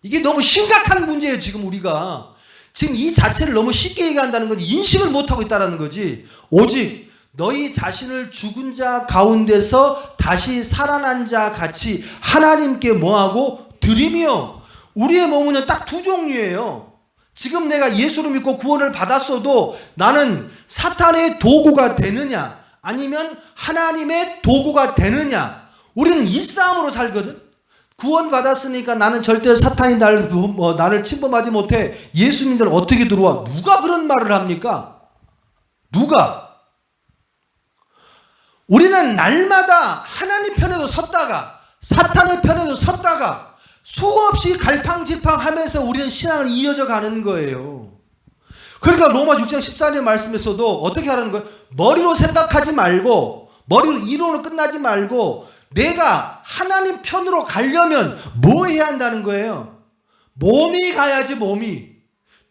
이게 너무 심각한 문제예요. 지금 우리가 지금 이 자체를 너무 쉽게 얘기한다는 건 인식을 못하고 있다는 거지. 오직 너희 자신을 죽은 자 가운데서 다시 살아난 자 같이 하나님께 뭐하고 드리며. 우리의 몸은 딱 두 종류예요. 지금 내가 예수를 믿고 구원을 받았어도 나는 사탄의 도구가 되느냐 아니면 하나님의 도구가 되느냐. 우리는 이 싸움으로 살거든. 구원 받았으니까 나는 절대 사탄이 나를 침범하지 못해. 예수 믿는 자는 어떻게 들어와? 누가 그런 말을 합니까? 누가? 우리는 날마다 하나님 편에도 섰다가 사탄의 편에도 섰다가 수없이 갈팡질팡하면서 우리는 신앙을 이어져 가는 거예요. 그러니까 로마 6장 14절 말씀에서도 어떻게 하라는 거예요? 머리로 생각하지 말고 머리로 이론으로 끝나지 말고 내가 하나님 편으로 가려면 뭐 해야 한다는 거예요? 몸이 가야지. 몸이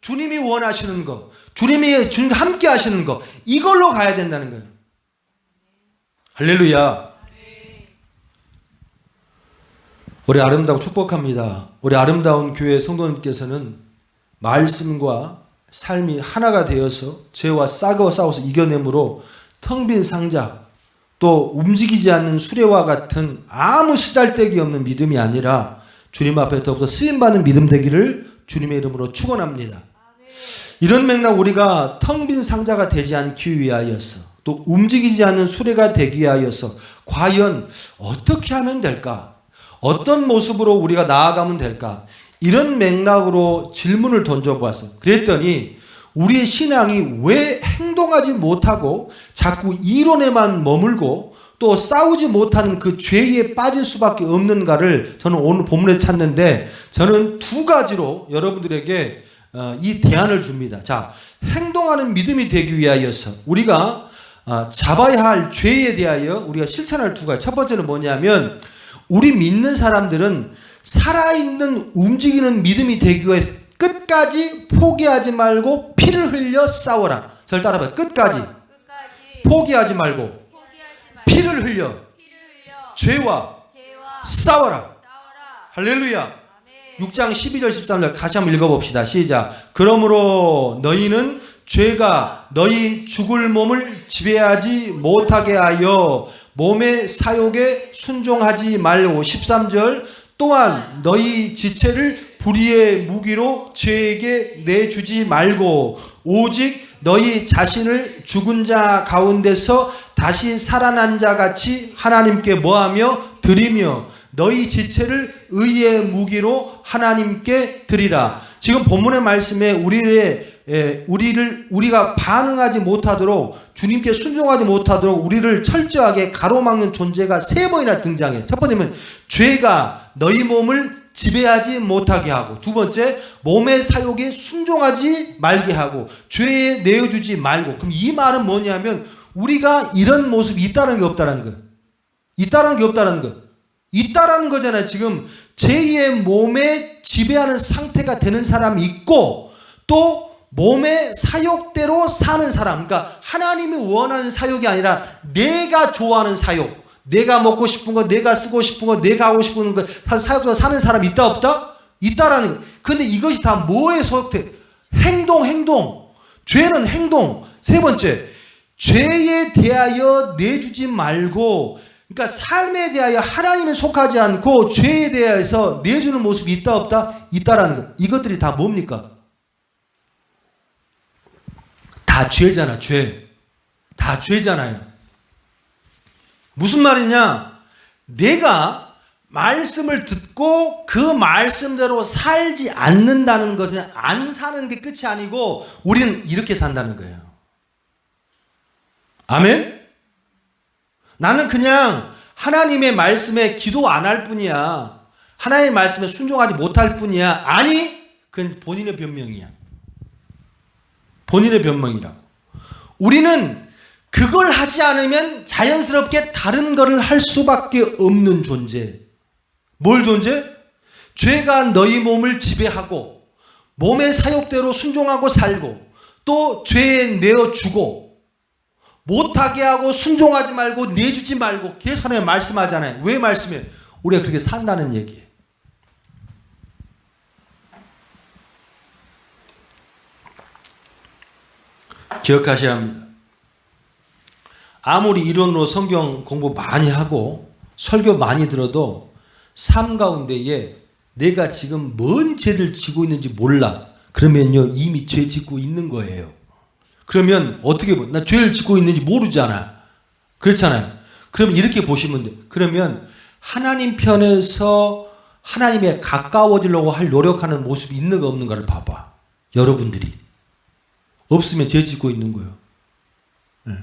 주님이 원하시는 거, 주님과 함께 하시는 거, 이걸로 가야 된다는 거예요. 할렐루야. 우리 아름다고 축복합니다. 우리 아름다운 교회 성도님께서는 말씀과 삶이 하나가 되어서 죄와 싸워서 이겨내므로 텅 빈 상자, 또 움직이지 않는 수레와 같은 아무 쓰잘데기 없는 믿음이 아니라 주님 앞에 더욱더 쓰임받는 믿음 되기를 주님의 이름으로 축원합니다. 이런 맥락 우리가 텅 빈 상자가 되지 않기 위하여서 또 움직이지 않는 수레가 되기 위하여서 과연 어떻게 하면 될까? 어떤 모습으로 우리가 나아가면 될까? 이런 맥락으로 질문을 던져보았어요. 그랬더니 우리의 신앙이 왜 행동하지 못하고 자꾸 이론에만 머물고 또 싸우지 못하는 그 죄에 빠질 수밖에 없는가를 저는 오늘 본문에 찾는데 저는 두 가지로 여러분들에게 이 대안을 줍니다. 자, 행동하는 믿음이 되기 위하여서 우리가 잡아야 할 죄에 대하여 우리가 실천할 두 가지. 첫 번째는 뭐냐면 우리 믿는 사람들은 살아있는 움직이는 믿음이 되기 위해서 끝까지 포기하지 말고 피를 흘려 싸워라. 저를 따라봐요. 끝까지 포기하지 말고 피를 흘려 죄와 싸워라. 할렐루야. 6장 12절 13절 같이 한번 읽어봅시다. 시작. 그러므로 너희는 죄가 너희 죽을 몸을 지배하지 못하게 하여 몸의 사욕에 순종하지 말고 13절 또한 너희 지체를 불의의 무기로 죄에게 내주지 말고 오직 너희 자신을 죽은 자 가운데서 다시 살아난 자 같이 하나님께 뭐하며 드리며 너희 지체를 의의 무기로 하나님께 드리라. 지금 본문의 말씀에 우리가 반응하지 못하도록 주님께 순종하지 못하도록 우리를 철저하게 가로막는 존재가 3번이나 등장해. 첫 번째는 죄가 너희 몸을 지배하지 못하게 하고, 두 번째 몸의 사욕에 순종하지 말게 하고 죄에 내어주지 말고. 그럼 이 말은 뭐냐면 우리가 이런 모습이 있다는 게 없다는 거예요. 있다는 게 없다는 거예요. 있다라는 거잖아요. 지금 제2의 몸에 지배하는 상태가 되는 사람이 있고 또 몸의 사욕대로 사는 사람, 그러니까 하나님이 원하는 사욕이 아니라 내가 좋아하는 사욕, 내가 먹고 싶은 거, 내가 쓰고 싶은 거, 내가 하고 싶은 거 사욕대로 사는 사람이 있다 없다? 있다라는 거예요. 근데 이것이 다 뭐에 소속돼? 행동. 죄는 행동. 세 번째, 죄에 대하여 내주지 말고, 그러니까 삶에 대하여 하나님에 속하지 않고 죄에 대해서 내주는 모습이 있다 없다? 있다라는 것. 이것들이 다 뭡니까? 다 죄잖아. 죄. 다 죄잖아요. 무슨 말이냐? 내가 말씀을 듣고 그 말씀대로 살지 않는다는 것은 안 사는 게 끝이 아니고 우리는 이렇게 산다는 거예요. 아멘? 나는 그냥 하나님의 말씀에 기도 안 할 뿐이야. 하나님의 말씀에 순종하지 못할 뿐이야. 아니, 그건 본인의 변명이야. 본인의 변명이라고. 우리는 그걸 하지 않으면 자연스럽게 다른 거를 할 수밖에 없는 존재. 뭘 존재? 죄가 너희 몸을 지배하고 몸의 사욕대로 순종하고 살고 또 죄에 내어주고 못하게 하고 순종하지 말고 내주지 말고 계속 하나님 말씀하잖아요. 왜 말씀해요? 우리가 그렇게 산다는 얘기예요. 기억하셔야 합니다. 아무리 이론으로 성경 공부 많이 하고 설교 많이 들어도 삶 가운데에 내가 지금 뭔 죄를 지고 있는지 몰라. 그러면요 이미 죄 짓고 있는 거예요. 그러면 어떻게 보? 나 죄를 짓고 있는지 모르잖아. 그렇잖아요. 그럼 이렇게 보시면 돼. 그러면 하나님 편에서 하나님에 가까워지려고 할 노력하는 모습이 있는가 없는가를 봐봐. 여러분들이. 없으면 죄 짓고 있는 거예요. 네.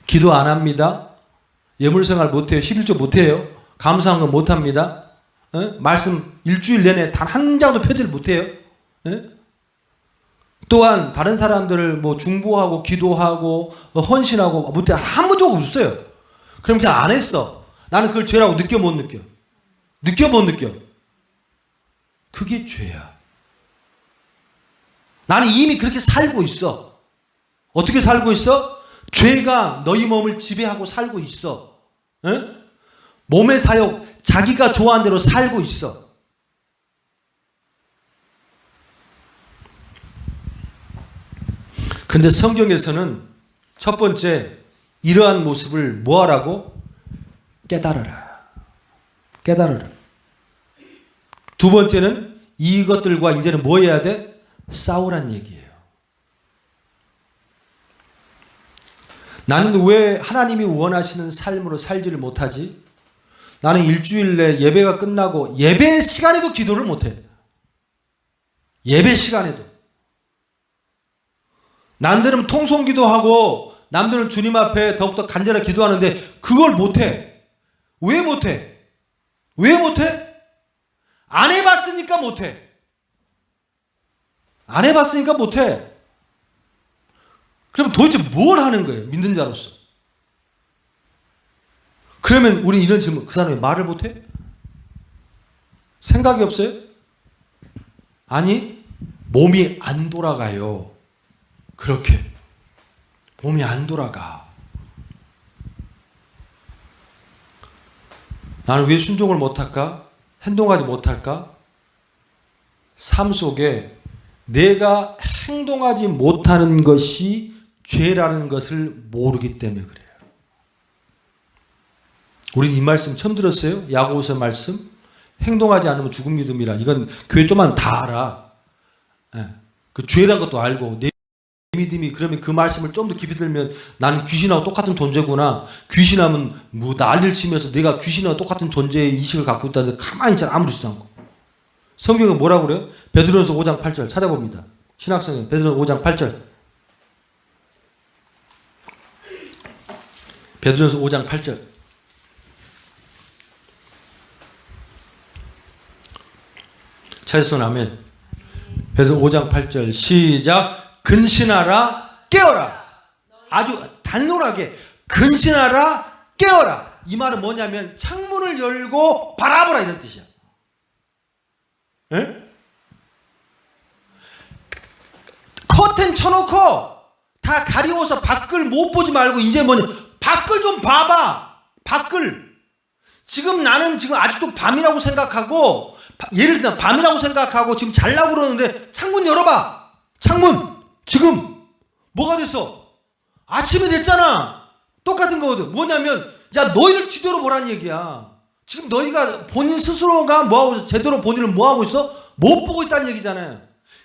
기도 안 합니다. 예물생활 못해요. 11조 못해요. 감사한 거 못합니다. 말씀 일주일 내내 단 한 장도 펴지를 못해요. 또한 다른 사람들을 뭐 중보하고 기도하고 헌신하고 못해 아무 적 없어요. 그럼 그냥 안 했어. 나는 그걸 죄라고 느껴 못 느껴? 느껴 못 느껴? 그게 죄야. 나는 이미 그렇게 살고 있어. 어떻게 살고 있어? 죄가 너희 몸을 지배하고 살고 있어. 몸의 사욕, 자기가 좋아하는 대로 살고 있어. 근데 성경에서는 첫 번째 이러한 모습을 뭐하라고? 깨달아라. 깨달아라. 두 번째는 이것들과 이제는 뭐 해야 돼? 싸우란 얘기예요. 나는 왜 하나님이 원하시는 삶으로 살지를 못하지? 나는 일주일 내 예배가 끝나고 예배 시간에도 기도를 못해. 예배 시간에도. 남들은 통성기도하고 남들은 주님 앞에 더욱더 간절하게 기도하는데 그걸 못해. 왜 못해? 왜 못해? 안 해봤으니까 못해. 안 해봤으니까 못해. 그럼 도대체 뭘 하는 거예요? 믿는 자로서. 그러면 우리 이런 질문, 그 사람이 말을 못해? 생각이 없어요? 아니, 몸이 안 돌아가요. 그렇게. 몸이 안 돌아가. 나는 왜 순종을 못할까? 행동하지 못할까? 삶 속에 내가 행동하지 못하는 것이 죄라는 것을 모르기 때문에 그래요. 우린 이 말씀 처음 들었어요? 야고보서 말씀? 행동하지 않으면 죽음 믿음이라. 이건 교회 좀만 다 알아. 예. 그 죄라는 것도 알고 내 믿음이 그러면 그 말씀을 좀 더 깊이 들면 나는 귀신하고 똑같은 존재구나. 귀신하면 뭐 난리를 치면서 내가 귀신하고 똑같은 존재의 이식을 갖고 있다는데 가만히 있잖아. 아무렇지도 않고. 성경은 뭐라고 그래요? 베드로전서 5장 8절 찾아봅니다. 신학성경 베드로전서 5장 8절. 베드로전서 5장 8절. 찾으소 나면 베드로전서 5장 8절 시작. 근신하라 깨어라. 아주 단순하게 근신하라 깨어라. 이 말은 뭐냐면 창문을 열고 바라보라 이런 뜻이야. 에? 커튼 쳐놓고 다 가리워서 밖을 못 보지 말고 이제 뭐냐 밖을 좀 봐봐. 밖을. 지금 나는 지금 아직도 밤이라고 생각하고 예를 들면 밤이라고 생각하고 지금 자려고 그러는데 창문 열어봐. 창문. 지금 뭐가 됐어? 아침이 됐잖아. 똑같은 거거든. 뭐냐면 야 너희를 지도로 보란 얘기야. 지금 너희가 본인 스스로가 뭐하고 제대로 본인을 뭐하고 있어? 못 보고 있다는 얘기잖아요.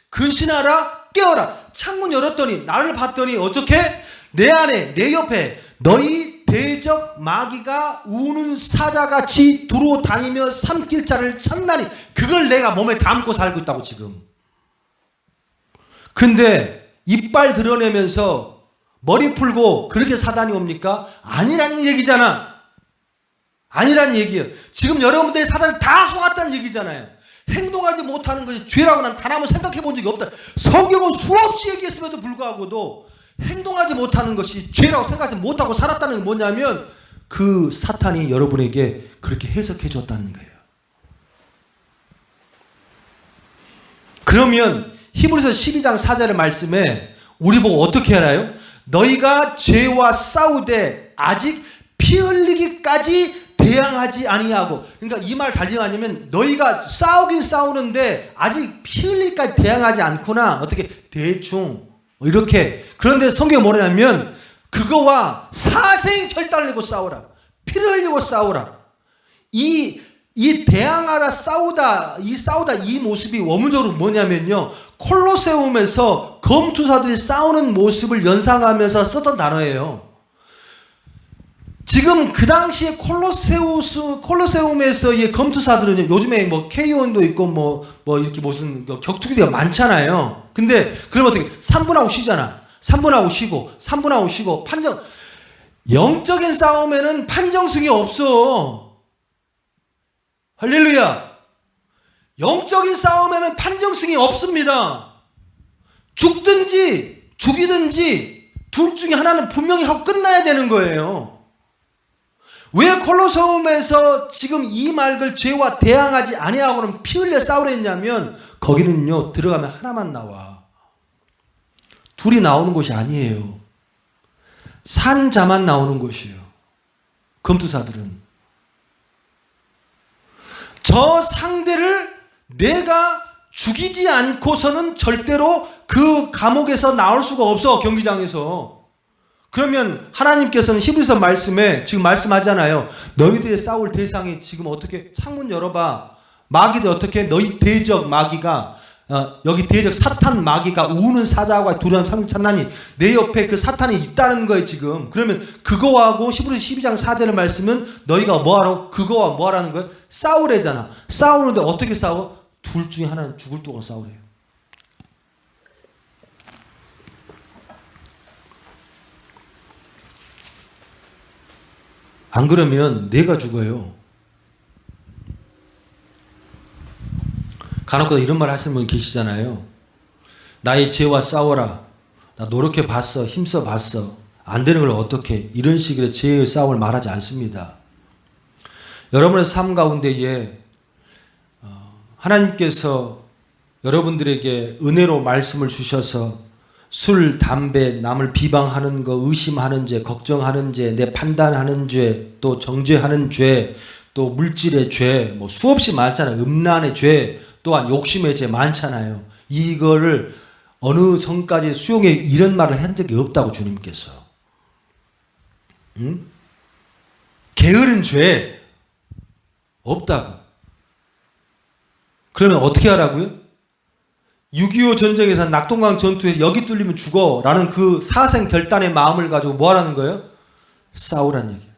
근신하라 깨어라. 창문 열었더니 나를 봤더니 어떻게? 내 안에 내 옆에 너희 대적 마귀가 우는 사자같이 두루 다니며 삼킬 자를 찾나니 그걸 내가 몸에 담고 살고 있다고 지금. 근데 이빨 드러내면서 머리 풀고 그렇게 사단이 옵니까? 아니라는 얘기잖아. 아니란 얘기예요. 지금 여러분들의 사단을 다 속았다는 얘기잖아요. 행동하지 못하는 것이 죄라고 난 단 한 번 생각해 본 적이 없다. 성경은 수없이 얘기했음에도 불구하고도 행동하지 못하는 것이 죄라고 생각하지 못하고 살았다는 게 뭐냐면 그 사탄이 여러분에게 그렇게 해석해 줬다는 거예요. 그러면 히브리서 12장 4절의 말씀에 우리 보고 어떻게 알아요? 너희가 죄와 싸우되 아직 피 흘리기까지 대항하지 아니하고. 그러니까 이 말 달리하냐면 너희가 싸우긴 싸우는데 아직 피 흘리기까지 대항하지 않구나. 어떻게 대충 이렇게. 그런데 성경이 뭐냐면 그거와 사생결단을 내고 싸우라. 피를 흘리고 싸우라. 이 대항하라 싸우다 이 모습이 원문적으로 뭐냐면요. 콜로세움에서 검투사들이 싸우는 모습을 연상하면서 썼던 단어예요. 지금 그 당시에 콜로세움에서의 검투사들은 요즘에 뭐 K1도 있고 뭐 이렇게 무슨 격투기가 많잖아요. 근데 그러면 어떻게 3분하고 쉬잖아. 3분하고 쉬고 3분하고 쉬고 영적인 싸움에는 판정승이 없어. 할렐루야. 영적인 싸움에는 판정승이 없습니다. 죽든지 죽이든지 둘 중에 하나는 분명히 하고 끝나야 되는 거예요. 왜 콜로세움에서 지금 이 말을 죄와 대항하지 아니하고는 피 흘려 싸우려 했냐면 거기는요 들어가면 하나만 나와. 둘이 나오는 곳이 아니에요. 산자만 나오는 곳이에요. 검투사들은. 저 상대를 내가 죽이지 않고서는 절대로 그 감옥에서 나올 수가 없어. 경기장에서. 그러면 하나님께서는 히브리서 말씀에 지금 말씀하잖아요. 너희들의 싸울 대상이 지금 어떻게 창문 열어봐. 마귀들 어떻게 너희 대적 마귀가 여기 대적 사탄 마귀가 우는 사자와 두려움 삼킬 찾나니 내 옆에 그 사탄이 있다는 거예요 지금. 그러면 그거하고 히브리서 12장 4절의 말씀은 너희가 뭐하라고? 그거와 뭐하라는 거예요? 싸우래잖아. 싸우는데 어떻게 싸워? 둘 중에 하나는 죽을 동안 싸우래요. 안 그러면 내가 죽어요. 간혹가다 이런 말 하시는 분 계시잖아요. 나의 죄와 싸워라. 나 노력해 봤어. 힘써 봤어. 안 되는 걸 어떻게. 이런 식으로 죄의 싸움을 말하지 않습니다. 여러분의 삶 가운데에 하나님께서 여러분들에게 은혜로 말씀을 주셔서 술, 담배, 남을 비방하는 거, 의심하는 죄, 걱정하는 죄, 내 판단하는 죄, 또 정죄하는 죄, 또 또 물질의 죄, 뭐 수없이 많잖아요. 음란의 죄, 또한 욕심의 죄 많잖아요. 이거를 어느 성까지 수용해 이런 말을 한 적이 없다고 주님께서. 응? 게으른 죄 없다고. 그러면 어떻게 하라고요? 6.25 전쟁에서 낙동강 전투에서 여기 뚫리면 죽어 라는 그 사생 결단의 마음을 가지고 뭐 하라는 거예요? 싸우라는 얘기예요.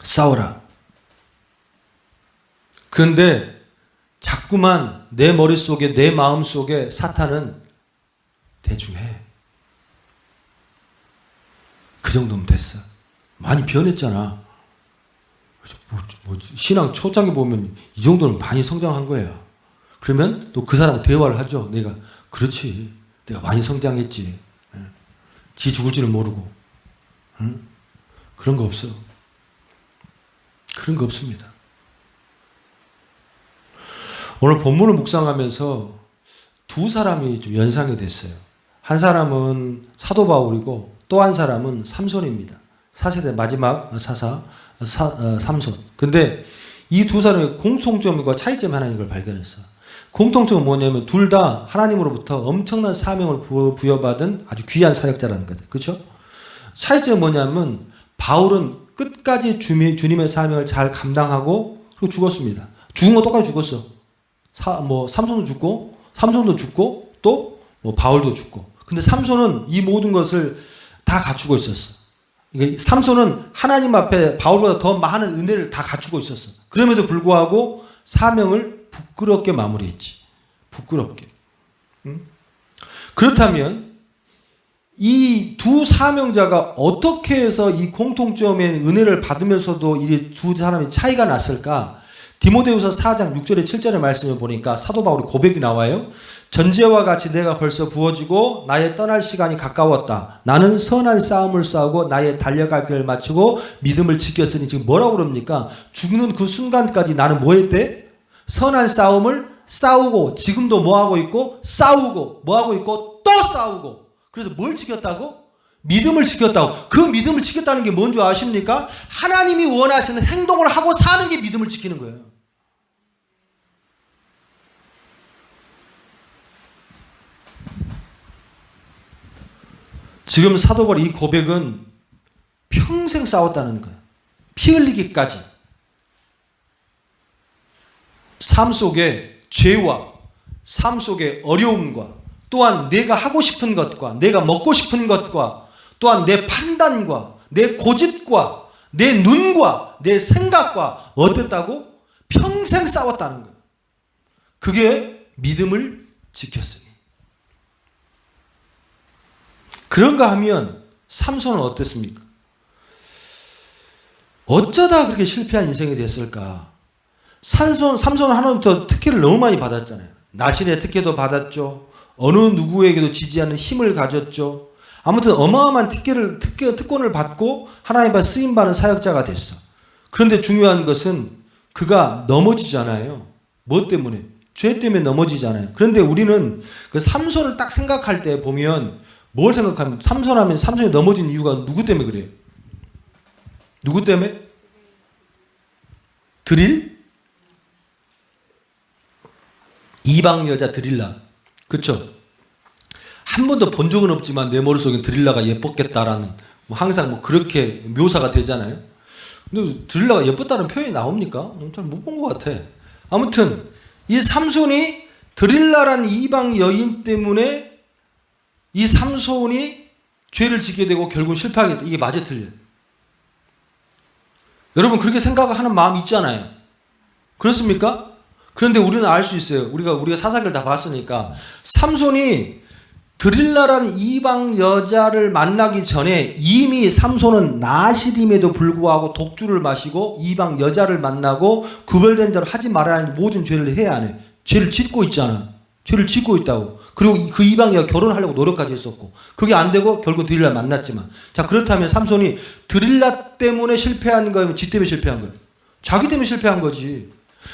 싸우라. 그런데 자꾸만 내 머릿속에 내 마음속에 사탄은 대충 해. 그 정도면 됐어. 많이 변했잖아. 신앙 초장에 보면 이 정도는 많이 성장한 거야. 그러면 또 그 사람 대화를 하죠. 내가 그렇지. 내가 많이 성장했지. 지 죽을 줄은 모르고. 응? 그런 거 없어. 그런 거 없습니다. 오늘 본문을 묵상하면서 두 사람이 좀 연상이 됐어요. 한 사람은 사도 바울이고 또 한 사람은 삼손입니다. 4세대 마지막 사사 삼손. 근데 이 두 사람의 공통점과 차이점 하나인 걸 발견했어. 공통점은 뭐냐면 둘 다 하나님으로부터 엄청난 사명을 부여받은 아주 귀한 사역자라는 거죠. 그렇죠? 차이점은 뭐냐면 바울은 끝까지 주님의 사명을 잘 감당하고 그리고 죽었습니다. 죽은 거 똑같이 죽었어. 삼손도 죽고 또 바울도 죽고. 근데 삼손은 이 모든 것을 다 갖추고 있었어. 그러니까 삼손은 하나님 앞에 바울보다 더 많은 은혜를 다 갖추고 있었어. 그럼에도 불구하고 사명을 부끄럽게 마무리했지. 부끄럽게. 응? 그렇다면 이 두 사명자가 어떻게 해서 이 공통점의 은혜를 받으면서도 이 두 사람이 차이가 났을까? 디모데후서 4장 6절에 7절의 말씀을 보니까 사도 바울의 고백이 나와요. 전제와 같이 내가 벌써 부어지고 나의 떠날 시간이 가까웠다. 나는 선한 싸움을 싸우고 나의 달려갈 길을 마치고 믿음을 지켰으니 지금 뭐라고 그럽니까? 죽는 그 순간까지 나는 뭐 했대? 선한 싸움을 싸우고 지금도 뭐 하고 있고 싸우고 뭐 하고 있고 또 싸우고. 그래서 뭘 지켰다고? 믿음을 지켰다고. 그 믿음을 지켰다는 게 뭔지 아십니까? 하나님이 원하시는 행동을 하고 사는 게 믿음을 지키는 거예요. 지금 사도 바울의 이 고백은 평생 싸웠다는 거예요. 피 흘리기까지. 삶 속에 죄와 삶 속에 어려움과 또한 내가 하고 싶은 것과 내가 먹고 싶은 것과 또한 내 판단과 내 고집과 내 눈과 내 생각과 어땠다고? 평생 싸웠다는 거예요. 그게 믿음을 지켰으니. 그런가 하면 삼손은 어땠습니까? 어쩌다 그렇게 실패한 인생이 됐을까? 삼손은 하나님부터 특혜를 너무 많이 받았잖아요. 나신의 특혜도 받았죠. 어느 누구에게도 지지 않는 힘을 가졌죠. 아무튼 어마어마한 특권을 받고 하나님 앞에 쓰임받는 사역자가 됐어. 그런데 중요한 것은 그가 넘어지잖아요. 뭐 때문에? 죄 때문에 넘어지잖아요. 그런데 우리는 그 삼손을 딱 생각할 때 보면 뭘 생각하면 삼손하면 삼손이 넘어진 이유가 누구 때문에 그래요? 누구 때문에? 드릴? 이방 여자 드릴라. 그렇죠? 한 번도 본 적은 없지만 내 머릿속에 드릴라가 예뻤겠다라는 항상 그렇게 묘사가 되잖아요. 근데 드릴라가 예뻤다는 표현이 나옵니까? 잘 못 본 것 같아. 아무튼 이 삼손이 드릴라란 이방 여인 때문에 이 삼손이 죄를 짓게 되고 결국 실패하게 돼. 이게 맞아 틀려요? 여러분 그렇게 생각하는 마음이 있잖아요. 그렇습니까? 그런데 우리는 알 수 있어요. 우리가 사사기를 다 봤으니까 삼손이 드릴라라는 이방 여자를 만나기 전에 이미 삼손은 나실임에도 불구하고 독주를 마시고 이방 여자를 만나고 구별된 자로 하지 말아야 하는 모든 죄를 해야 안 해. 죄를 짓고 있잖아. 죄를 짓고 있다고. 그리고 그 이방 여자 결혼하려고 노력까지 했었고 그게 안 되고 결국 드릴라 만났지만 자 그렇다면 삼손이 드릴라 때문에 실패한 거예요? 지 때문에 실패한 거예요? 자기 때문에 실패한 거지.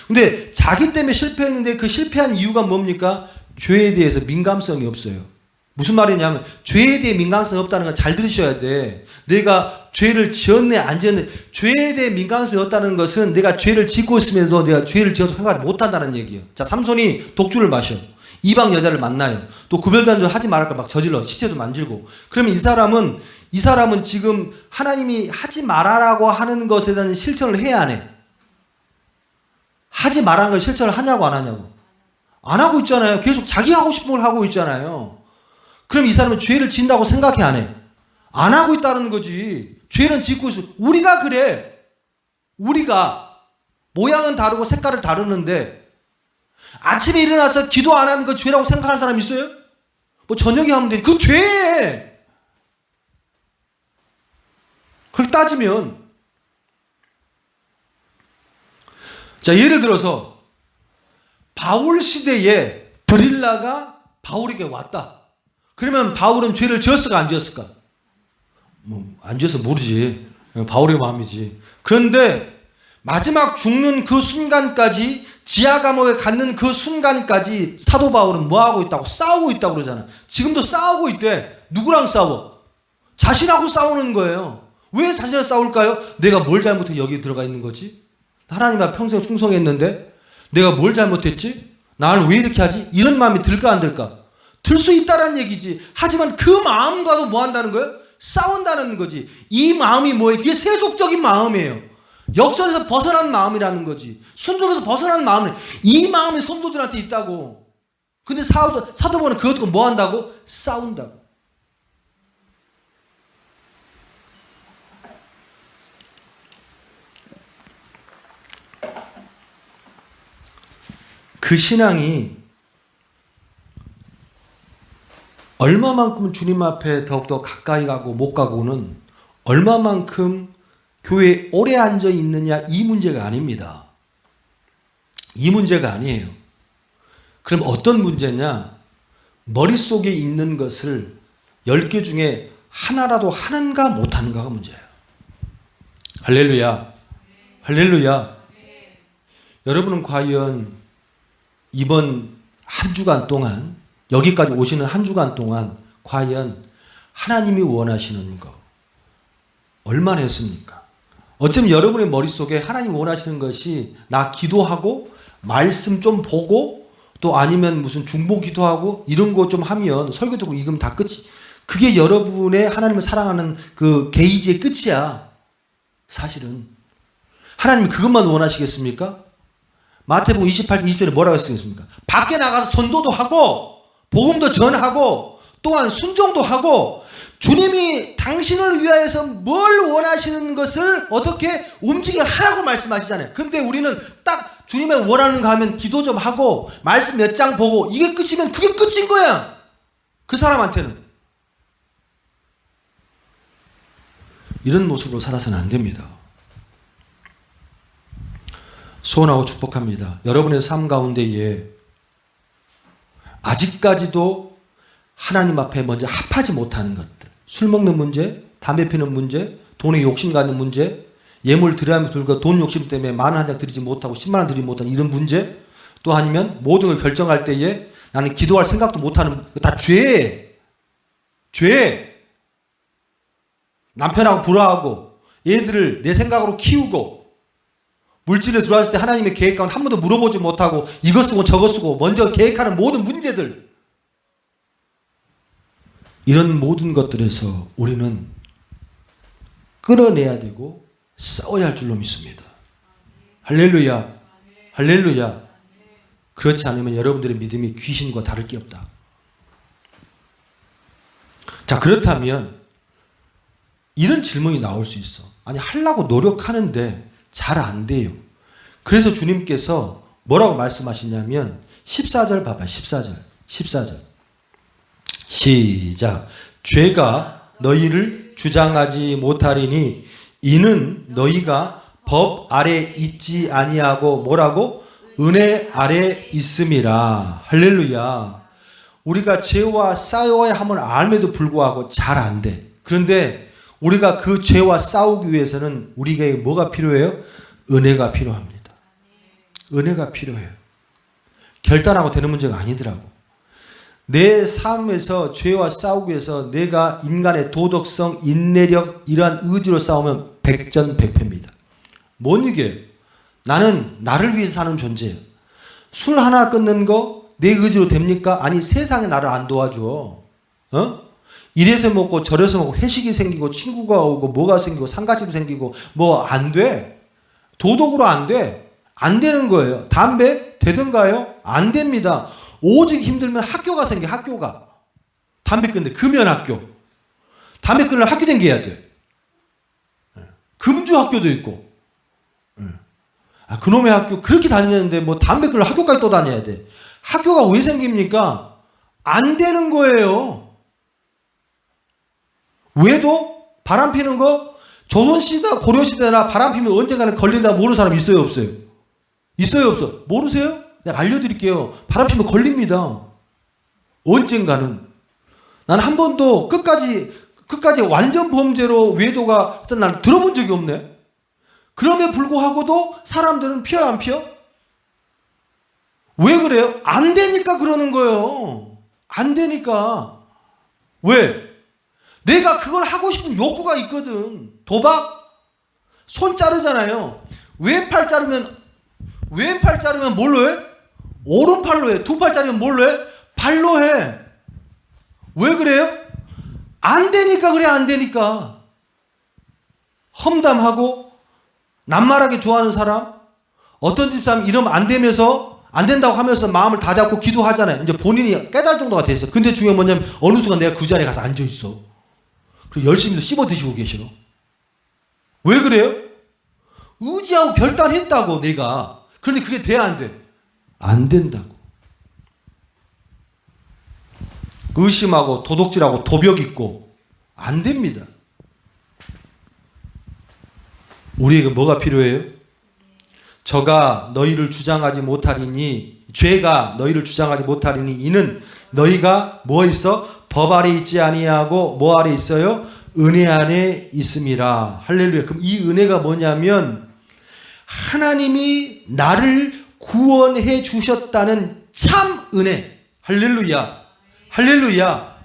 근데 자기 때문에 실패했는데 그 실패한 이유가 뭡니까? 죄에 대해서 민감성이 없어요. 무슨 말이냐면 죄에 대해 민감성이 없다는 건 잘 들으셔야 돼. 내가 죄를 지었네 안 지었네. 죄에 대해 민감성이 없다는 것은 내가 죄를 짓고 있으면서 내가 죄를 지어서 생각 못한다는 얘기예요. 자, 삼손이 독주를 마셔. 이방 여자를 만나요. 또 구별단도 하지 말할 걸 막 저질러. 시체도 만질고. 그러면 이 사람은 지금 하나님이 하지 말아라고 하는 것에 대한 실천을 해야 안 해? 하지 말라는 걸 실천을 하냐고 안 하냐고? 안 하고 있잖아요. 계속 자기 하고 싶은 걸 하고 있잖아요. 그럼 이 사람은 죄를 짓는다고 생각해 안 해? 안 하고 있다는 거지. 죄는 짓고 있어. 우리가 그래. 우리가 모양은 다르고 색깔을 다르는데 아침에 일어나서 기도 안 하는 거 죄라고 생각하는 사람 있어요? 뭐 저녁에 하면 되지. 그 죄. 그렇게 따지면 자, 예를 들어서 바울 시대에 드릴라가 바울에게 왔다. 그러면 바울은 죄를 지었을까 안 지었을까? 뭐 안 지어서 모르지. 바울의 마음이지. 그런데 마지막 죽는 그 순간까지 지하 감옥에 갔는 그 순간까지 사도 바울은 뭐 하고 있다고? 싸우고 있다고 그러잖아. 지금도 싸우고 있대. 누구랑 싸워? 자신하고 싸우는 거예요. 왜 자신을 싸울까요? 내가 뭘 잘못해 여기 들어가 있는 거지? 하나님 앞에 평생 충성했는데 내가 뭘 잘못했지? 나를 왜 이렇게 하지? 이런 마음이 들까 안 들까? 들 수 있다라는 얘기지. 하지만 그 마음과도 뭐 한다는 거예요? 싸운다는 거지. 이 마음이 뭐예요? 그게 세속적인 마음이에요. 역설에서 벗어난 마음이라는 거지. 순종에서 벗어난 마음은 이 마음이 성도들한테 있다고. 근데 사도 바울은 그것 듣고 뭐 한다고? 싸운다고. 그 신앙이 얼마만큼 주님 앞에 더욱더 가까이 가고 못 가고는 얼마만큼 교회에 오래 앉아 있느냐 이 문제가 아닙니다. 이 문제가 아니에요. 그럼 어떤 문제냐? 머릿속에 있는 것을 10개 중에 하나라도 하는가 못하는가가 문제예요. 할렐루야. 할렐루야. 여러분은 과연 이번 한 주간 동안 여기까지 오시는 한 주간 동안 과연 하나님이 원하시는 거 얼마나 했습니까? 어쩌면 여러분의 머릿속에 하나님 원하시는 것이 나 기도하고 말씀 좀 보고 또 아니면 무슨 중보 기도하고 이런 거 좀 하면 설교 듣고 읽으면 다 끝이. 그게 여러분의 하나님을 사랑하는 그 게이지의 끝이야. 사실은 하나님이 그것만 원하시겠습니까? 마태복음 28, 20절에 뭐라고 했습니까? 밖에 나가서 전도도 하고 복음도 전하고 또한 순종도 하고 주님이 당신을 위하여서 뭘 원하시는 것을 어떻게 움직여 하라고 말씀하시잖아요. 근데 우리는 딱 주님의 원하는 거 하면 기도 좀 하고 말씀 몇 장 보고 이게 끝이면 그게 끝인 거야. 그 사람한테는. 이런 모습으로 살아서는 안 됩니다. 소원하고 축복합니다. 여러분의 삶 가운데에 아직까지도 하나님 앞에 먼저 합하지 못하는 것들. 술 먹는 문제, 담배 피는 문제, 돈에 욕심 갖는 문제, 예물 드려야 들고 돈 욕심 때문에 만 원 한 장 드리지 못하고 10만 원 드리지 못하는 이런 문제. 또 아니면 모든 걸 결정할 때에 나는 기도할 생각도 못하는 다 죄. 죄. 남편하고 불화하고 애들을 내 생각으로 키우고 물질에 들어왔을 때 하나님의 계획 가운데 한 번도 물어보지 못하고 이것 쓰고 저것 쓰고 먼저 계획하는 모든 문제들. 이런 모든 것들에서 우리는 끌어내야 되고 싸워야 할 줄로 믿습니다. 할렐루야. 할렐루야. 그렇지 않으면 여러분들의 믿음이 귀신과 다를 게 없다. 자, 그렇다면 이런 질문이 나올 수 있어. 아니, 하려고 노력하는데 잘 안 돼요. 그래서 주님께서 뭐라고 말씀하시냐면 14절 봐봐. 14절. 시작. 죄가 너희를 주장하지 못하리니 이는 너희가 법 아래 있지 아니하고 뭐라고? 은혜 아래 있음이라. 할렐루야. 우리가 죄와 싸워야 함을 알면도 불구하고 잘 안 돼. 그런데 우리가 그 죄와 싸우기 위해서는 우리에게 뭐가 필요해요? 은혜가 필요합니다. 은혜가 필요해요. 결단하고 되는 문제가 아니더라고. 내 삶에서 죄와 싸우기 위해서 내가 인간의 도덕성, 인내력 이러한 의지로 싸우면 백전백패입니다. 못 이겨요. 나는 나를 위해서 사는 존재예요. 술 하나 끊는 거 내 의지로 됩니까? 아니 세상에 나를 안 도와줘. 이래서 먹고 저래서 먹고 회식이 생기고 친구가 오고 뭐가 생기고 상가집이 생기고 뭐 안 돼. 도덕으로 안 돼. 안 되는 거예요. 담배 되던가요? 안 됩니다. 오직 힘들면 학교가 생겨. 학교가 담배 끊는데 금연학교. 담배 끊으려면 학교 다녀야 돼. 금주 학교도 있고. 그놈의 학교 그렇게 다니는데 뭐 담배 끊으려면 학교까지 또 다녀야 돼. 학교가 왜 생깁니까? 안 되는 거예요. 왜도 바람 피는 거 조선시대나 고려시대나 바람 피면 언젠가는 걸린다 모르는 사람 있어요 없어요? 있어요 없어요? 모르세요? 내가 알려드릴게요. 바람 피면 걸립니다. 언젠가는. 난 한 번도 끝까지 완전 범죄로 외도가 일단 난 들어본 적이 없네. 그럼에 불구하고도 사람들은 피어요 안 피어? 왜 그래요? 안 되니까 그러는 거예요. 안 되니까. 왜? 내가 그걸 하고 싶은 욕구가 있거든. 도박? 손 자르잖아요. 왼팔 자르면 뭘로 해? 오른팔로 해. 두 팔 자르면 뭘로 해? 발로 해. 왜 그래요? 안 되니까 그래. 안 되니까. 험담하고 낱말하게 좋아하는 사람, 어떤 집사람 이러면 안 되면서 안 된다고 하면서 마음을 다 잡고 기도하잖아요. 이제 본인이 깨달을 정도가 됐어. 근데 중요한 뭐냐면 어느 순간 내가 그 자리에 가서 앉아 있어. 그리고 열심히 씹어 드시고 계셔. 왜 그래요? 의지하고 결단했다고 내가. 그런데 그게 돼야 안 돼? 안 된다고. 의심하고 도둑질하고 도벽 있고 안 됩니다. 우리에게 뭐가 필요해요? 저가 너희를 주장하지 못하리니 죄가 너희를 주장하지 못하리니 이는 너희가 뭐 있어? 법 아래 있지 아니하고 뭐 아래 있어요? 은혜 안에 있음이라. 할렐루야. 그럼 이 은혜가 뭐냐면 하나님이 나를 구원해 주셨다는 참 은혜. 할렐루야. 할렐루야.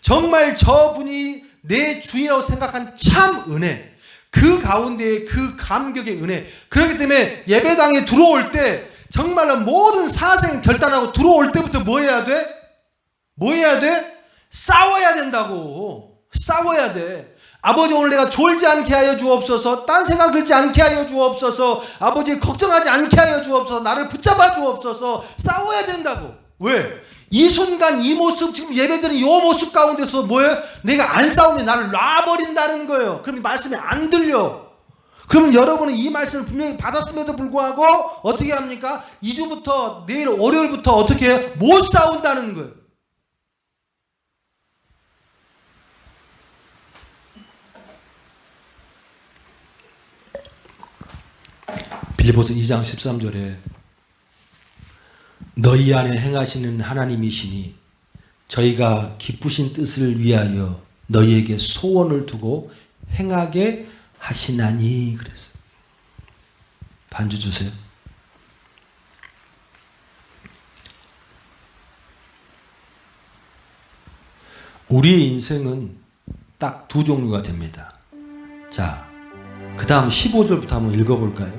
정말 저분이 내 주인이라고 생각한 참 은혜. 그 가운데에 그 감격의 은혜. 그렇기 때문에 예배당에 들어올 때 정말로 모든 사생 결단하고 들어올 때부터 뭐 해야 돼? 뭐 해야 돼? 싸워야 된다고. 싸워야 돼. 아버지 오늘 내가 졸지 않게 하여 주옵소서. 딴 생각 들지 않게 하여 주옵소서. 아버지 걱정하지 않게 하여 주옵소서. 나를 붙잡아 주옵소서. 싸워야 된다고. 왜? 이 순간 이 모습 지금 예배드리는 이 모습 가운데서 뭐예요? 내가 안 싸우면 나를 놔버린다는 거예요. 그럼 말씀이 안 들려. 그러면 여러분은 이 말씀을 분명히 받았음에도 불구하고 어떻게 합니까? 2주부터 내일 월요일부터 어떻게 해요? 못 싸운다는 거예요. 빌립보서 2장 13절에 너희 안에 행하시는 하나님이시니 저희가 기쁘신 뜻을 위하여 너희에게 소원을 두고 행하게 하시나니 그랬어요. 반주 주세요. 우리의 인생은 딱 두 종류가 됩니다. 자, 그 다음 15절부터 한번 읽어볼까요?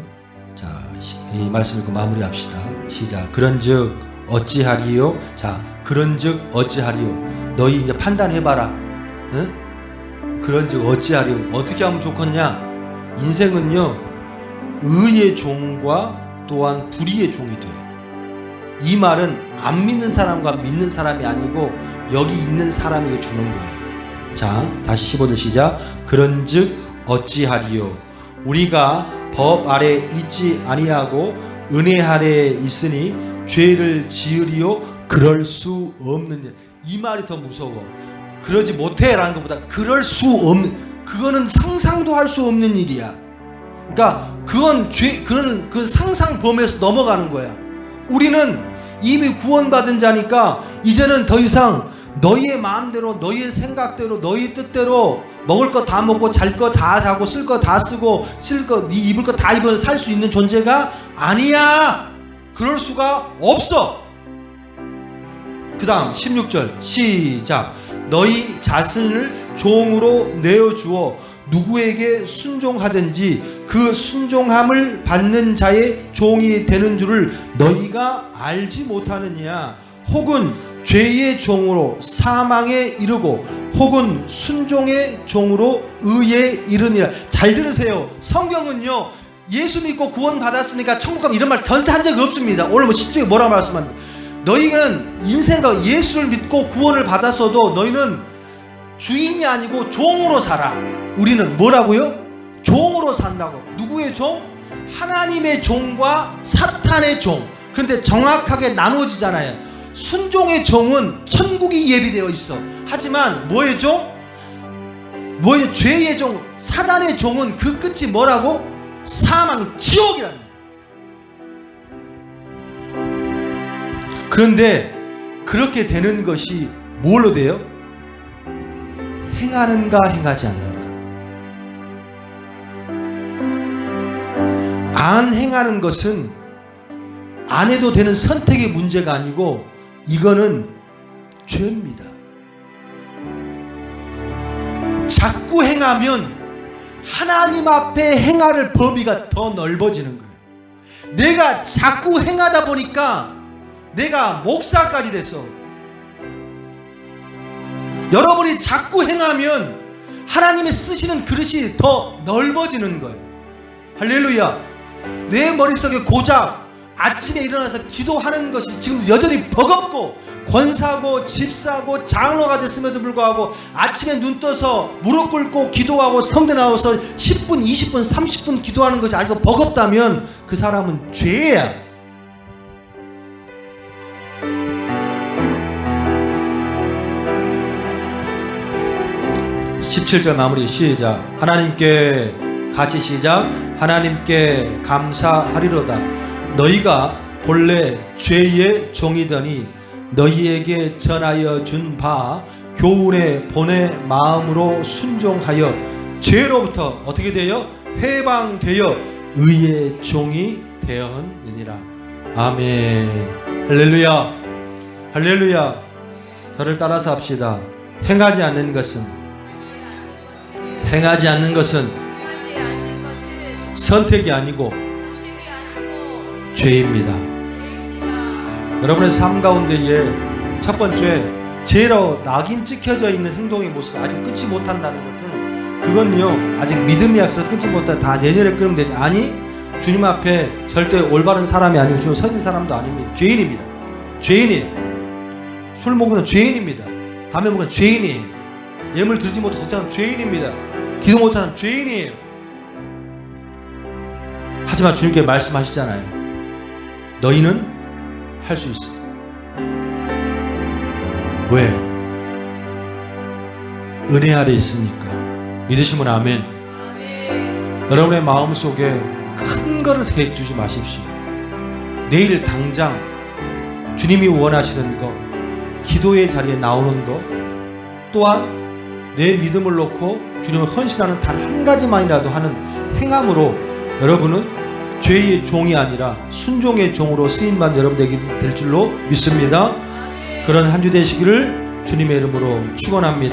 자, 이 말씀 읽고 마무리합시다. 시작. 그런즉 어찌하리요? 자, 그런즉 어찌하리요? 너희 이제 판단해봐라. 응? 그런즉 어찌하리요? 어떻게 하면 좋겠냐? 인생은요, 의의 종과 또한 불의의 종이 돼요. 이 말은 안 믿는 사람과 믿는 사람이 아니고 여기 있는 사람에게 주는 거예요. 자, 다시 15절 시작. 그런즉 어찌하리요? 우리가 법 아래 있지 아니하고 은혜 아래 있으니 죄를 지으리요? 그럴 수 없느냐. 이 말이 더 무서워. 그러지 못해라는 것보다 그럴 수 없는, 그거는 상상도 할 수 없는 일이야. 그러니까 그건 그런 그 상상 범위에서 넘어가는 거야. 우리는 이미 구원받은 자니까 이제는 더 이상 너희의 마음대로, 너희의 생각대로, 너희 뜻대로 먹을 거 다 먹고 잘 거 다 자고 쓸 거 다 쓰고 쓸 거 네 입을 거 다 입어 살 수 있는 존재가 아니야. 그럴 수가 없어. 그 다음 16절 시작. 너희 자신을 종으로 내어주어 누구에게 순종하든지 그 순종함을 받는 자의 종이 되는 줄을 너희가 알지 못하느냐. 혹은 죄의 종으로 사망에 이르고 혹은 순종의 종으로 의에 이르니라. 잘 들으세요. 성경은요, 예수 믿고 구원 받았으니까 천국 가면 이런 말 절대 한 적이 없습니다. 오늘 뭐 10쪽에 뭐라고 말씀합니까? 너희는 인생과 예수를 믿고 구원을 받았어도 너희는 주인이 아니고 종으로 살아. 우리는 뭐라고요? 종으로 산다고. 누구의 종? 하나님의 종과 사탄의 종. 그런데 정확하게 나눠지잖아요. 순종의 종은 천국이 예비되어 있어. 하지만 뭐의 종? 뭐의 죄의 종, 사단의 종은 그 끝이 뭐라고? 사망, 지옥이란다. 그런데 그렇게 되는 것이 뭘로 돼요? 행하는가 행하지 않는가. 안 행하는 것은 안 해도 되는 선택의 문제가 아니고 이거는 죄입니다. 자꾸 행하면 하나님 앞에 행할 범위가 더 넓어지는 거예요. 내가 자꾸 행하다 보니까 내가 목사까지 됐어. 여러분이 자꾸 행하면 하나님이 쓰시는 그릇이 더 넓어지는 거예요. 할렐루야. 내 머릿속에 고작 아침에 일어나서 기도하는 것이 지금 여전히 버겁고 권사고 집사고 장로가 됐음에도 불구하고 아침에 눈 떠서 무릎 꿇고 기도하고 성대 나와서 10분 20분 30분 기도하는 것이 아직도 버겁다면 그 사람은 죄야. (17절) 마무리 시작. 하나님께 같이 시작. 하나님께 감사하리로다. 너희가 본래 죄의 종이더니 너희에게 전하여 준 바 교훈의 본의 마음으로 순종하여 죄로부터 어떻게 되어? 해방되어 의의 종이 되었느니라. 아멘. 할렐루야. 할렐루야. 저를 따라서 합시다. 행하지 않는 것은 선택이 아니고 죄입니다. 여러분의 삶 가운데에 첫 번째, 죄로 낙인 찍혀져 있는 행동의 모습을 아직 끊지 못한다는 것은 그건요, 아직 믿음이 약해서 끊지 못한다. 다 내년에 끊으면 되지. 아니, 주님 앞에 절대 올바른 사람이 아니고 주님 서 있는 사람도 아닙니다. 죄인입니다. 죄인이에요. 술 먹으면 죄인입니다. 담배 먹으면 죄인이에요. 예물 들지 못하고 걱정하면 죄인입니다. 기도 못하는 죄인이에요. 하지만 주님께 말씀하시잖아요. 너희는 할 수 있어. 왜? 은혜 아래 있으니까. 믿으시면 아멘. 여러분의 마음속에 큰 거를 계획 주지 마십시오. 내일 당장 주님이 원하시는 거, 기도의 자리에 나오는 거, 또한 내 믿음을 놓고 주님을 헌신하는 단 한 가지만이라도 하는 행함으로 여러분은 죄의 종이 아니라 순종의 종으로 쓰임받는 여러분들에게 될 줄로 믿습니다. 그런 한 주 되시기를 주님의 이름으로 축원합니다.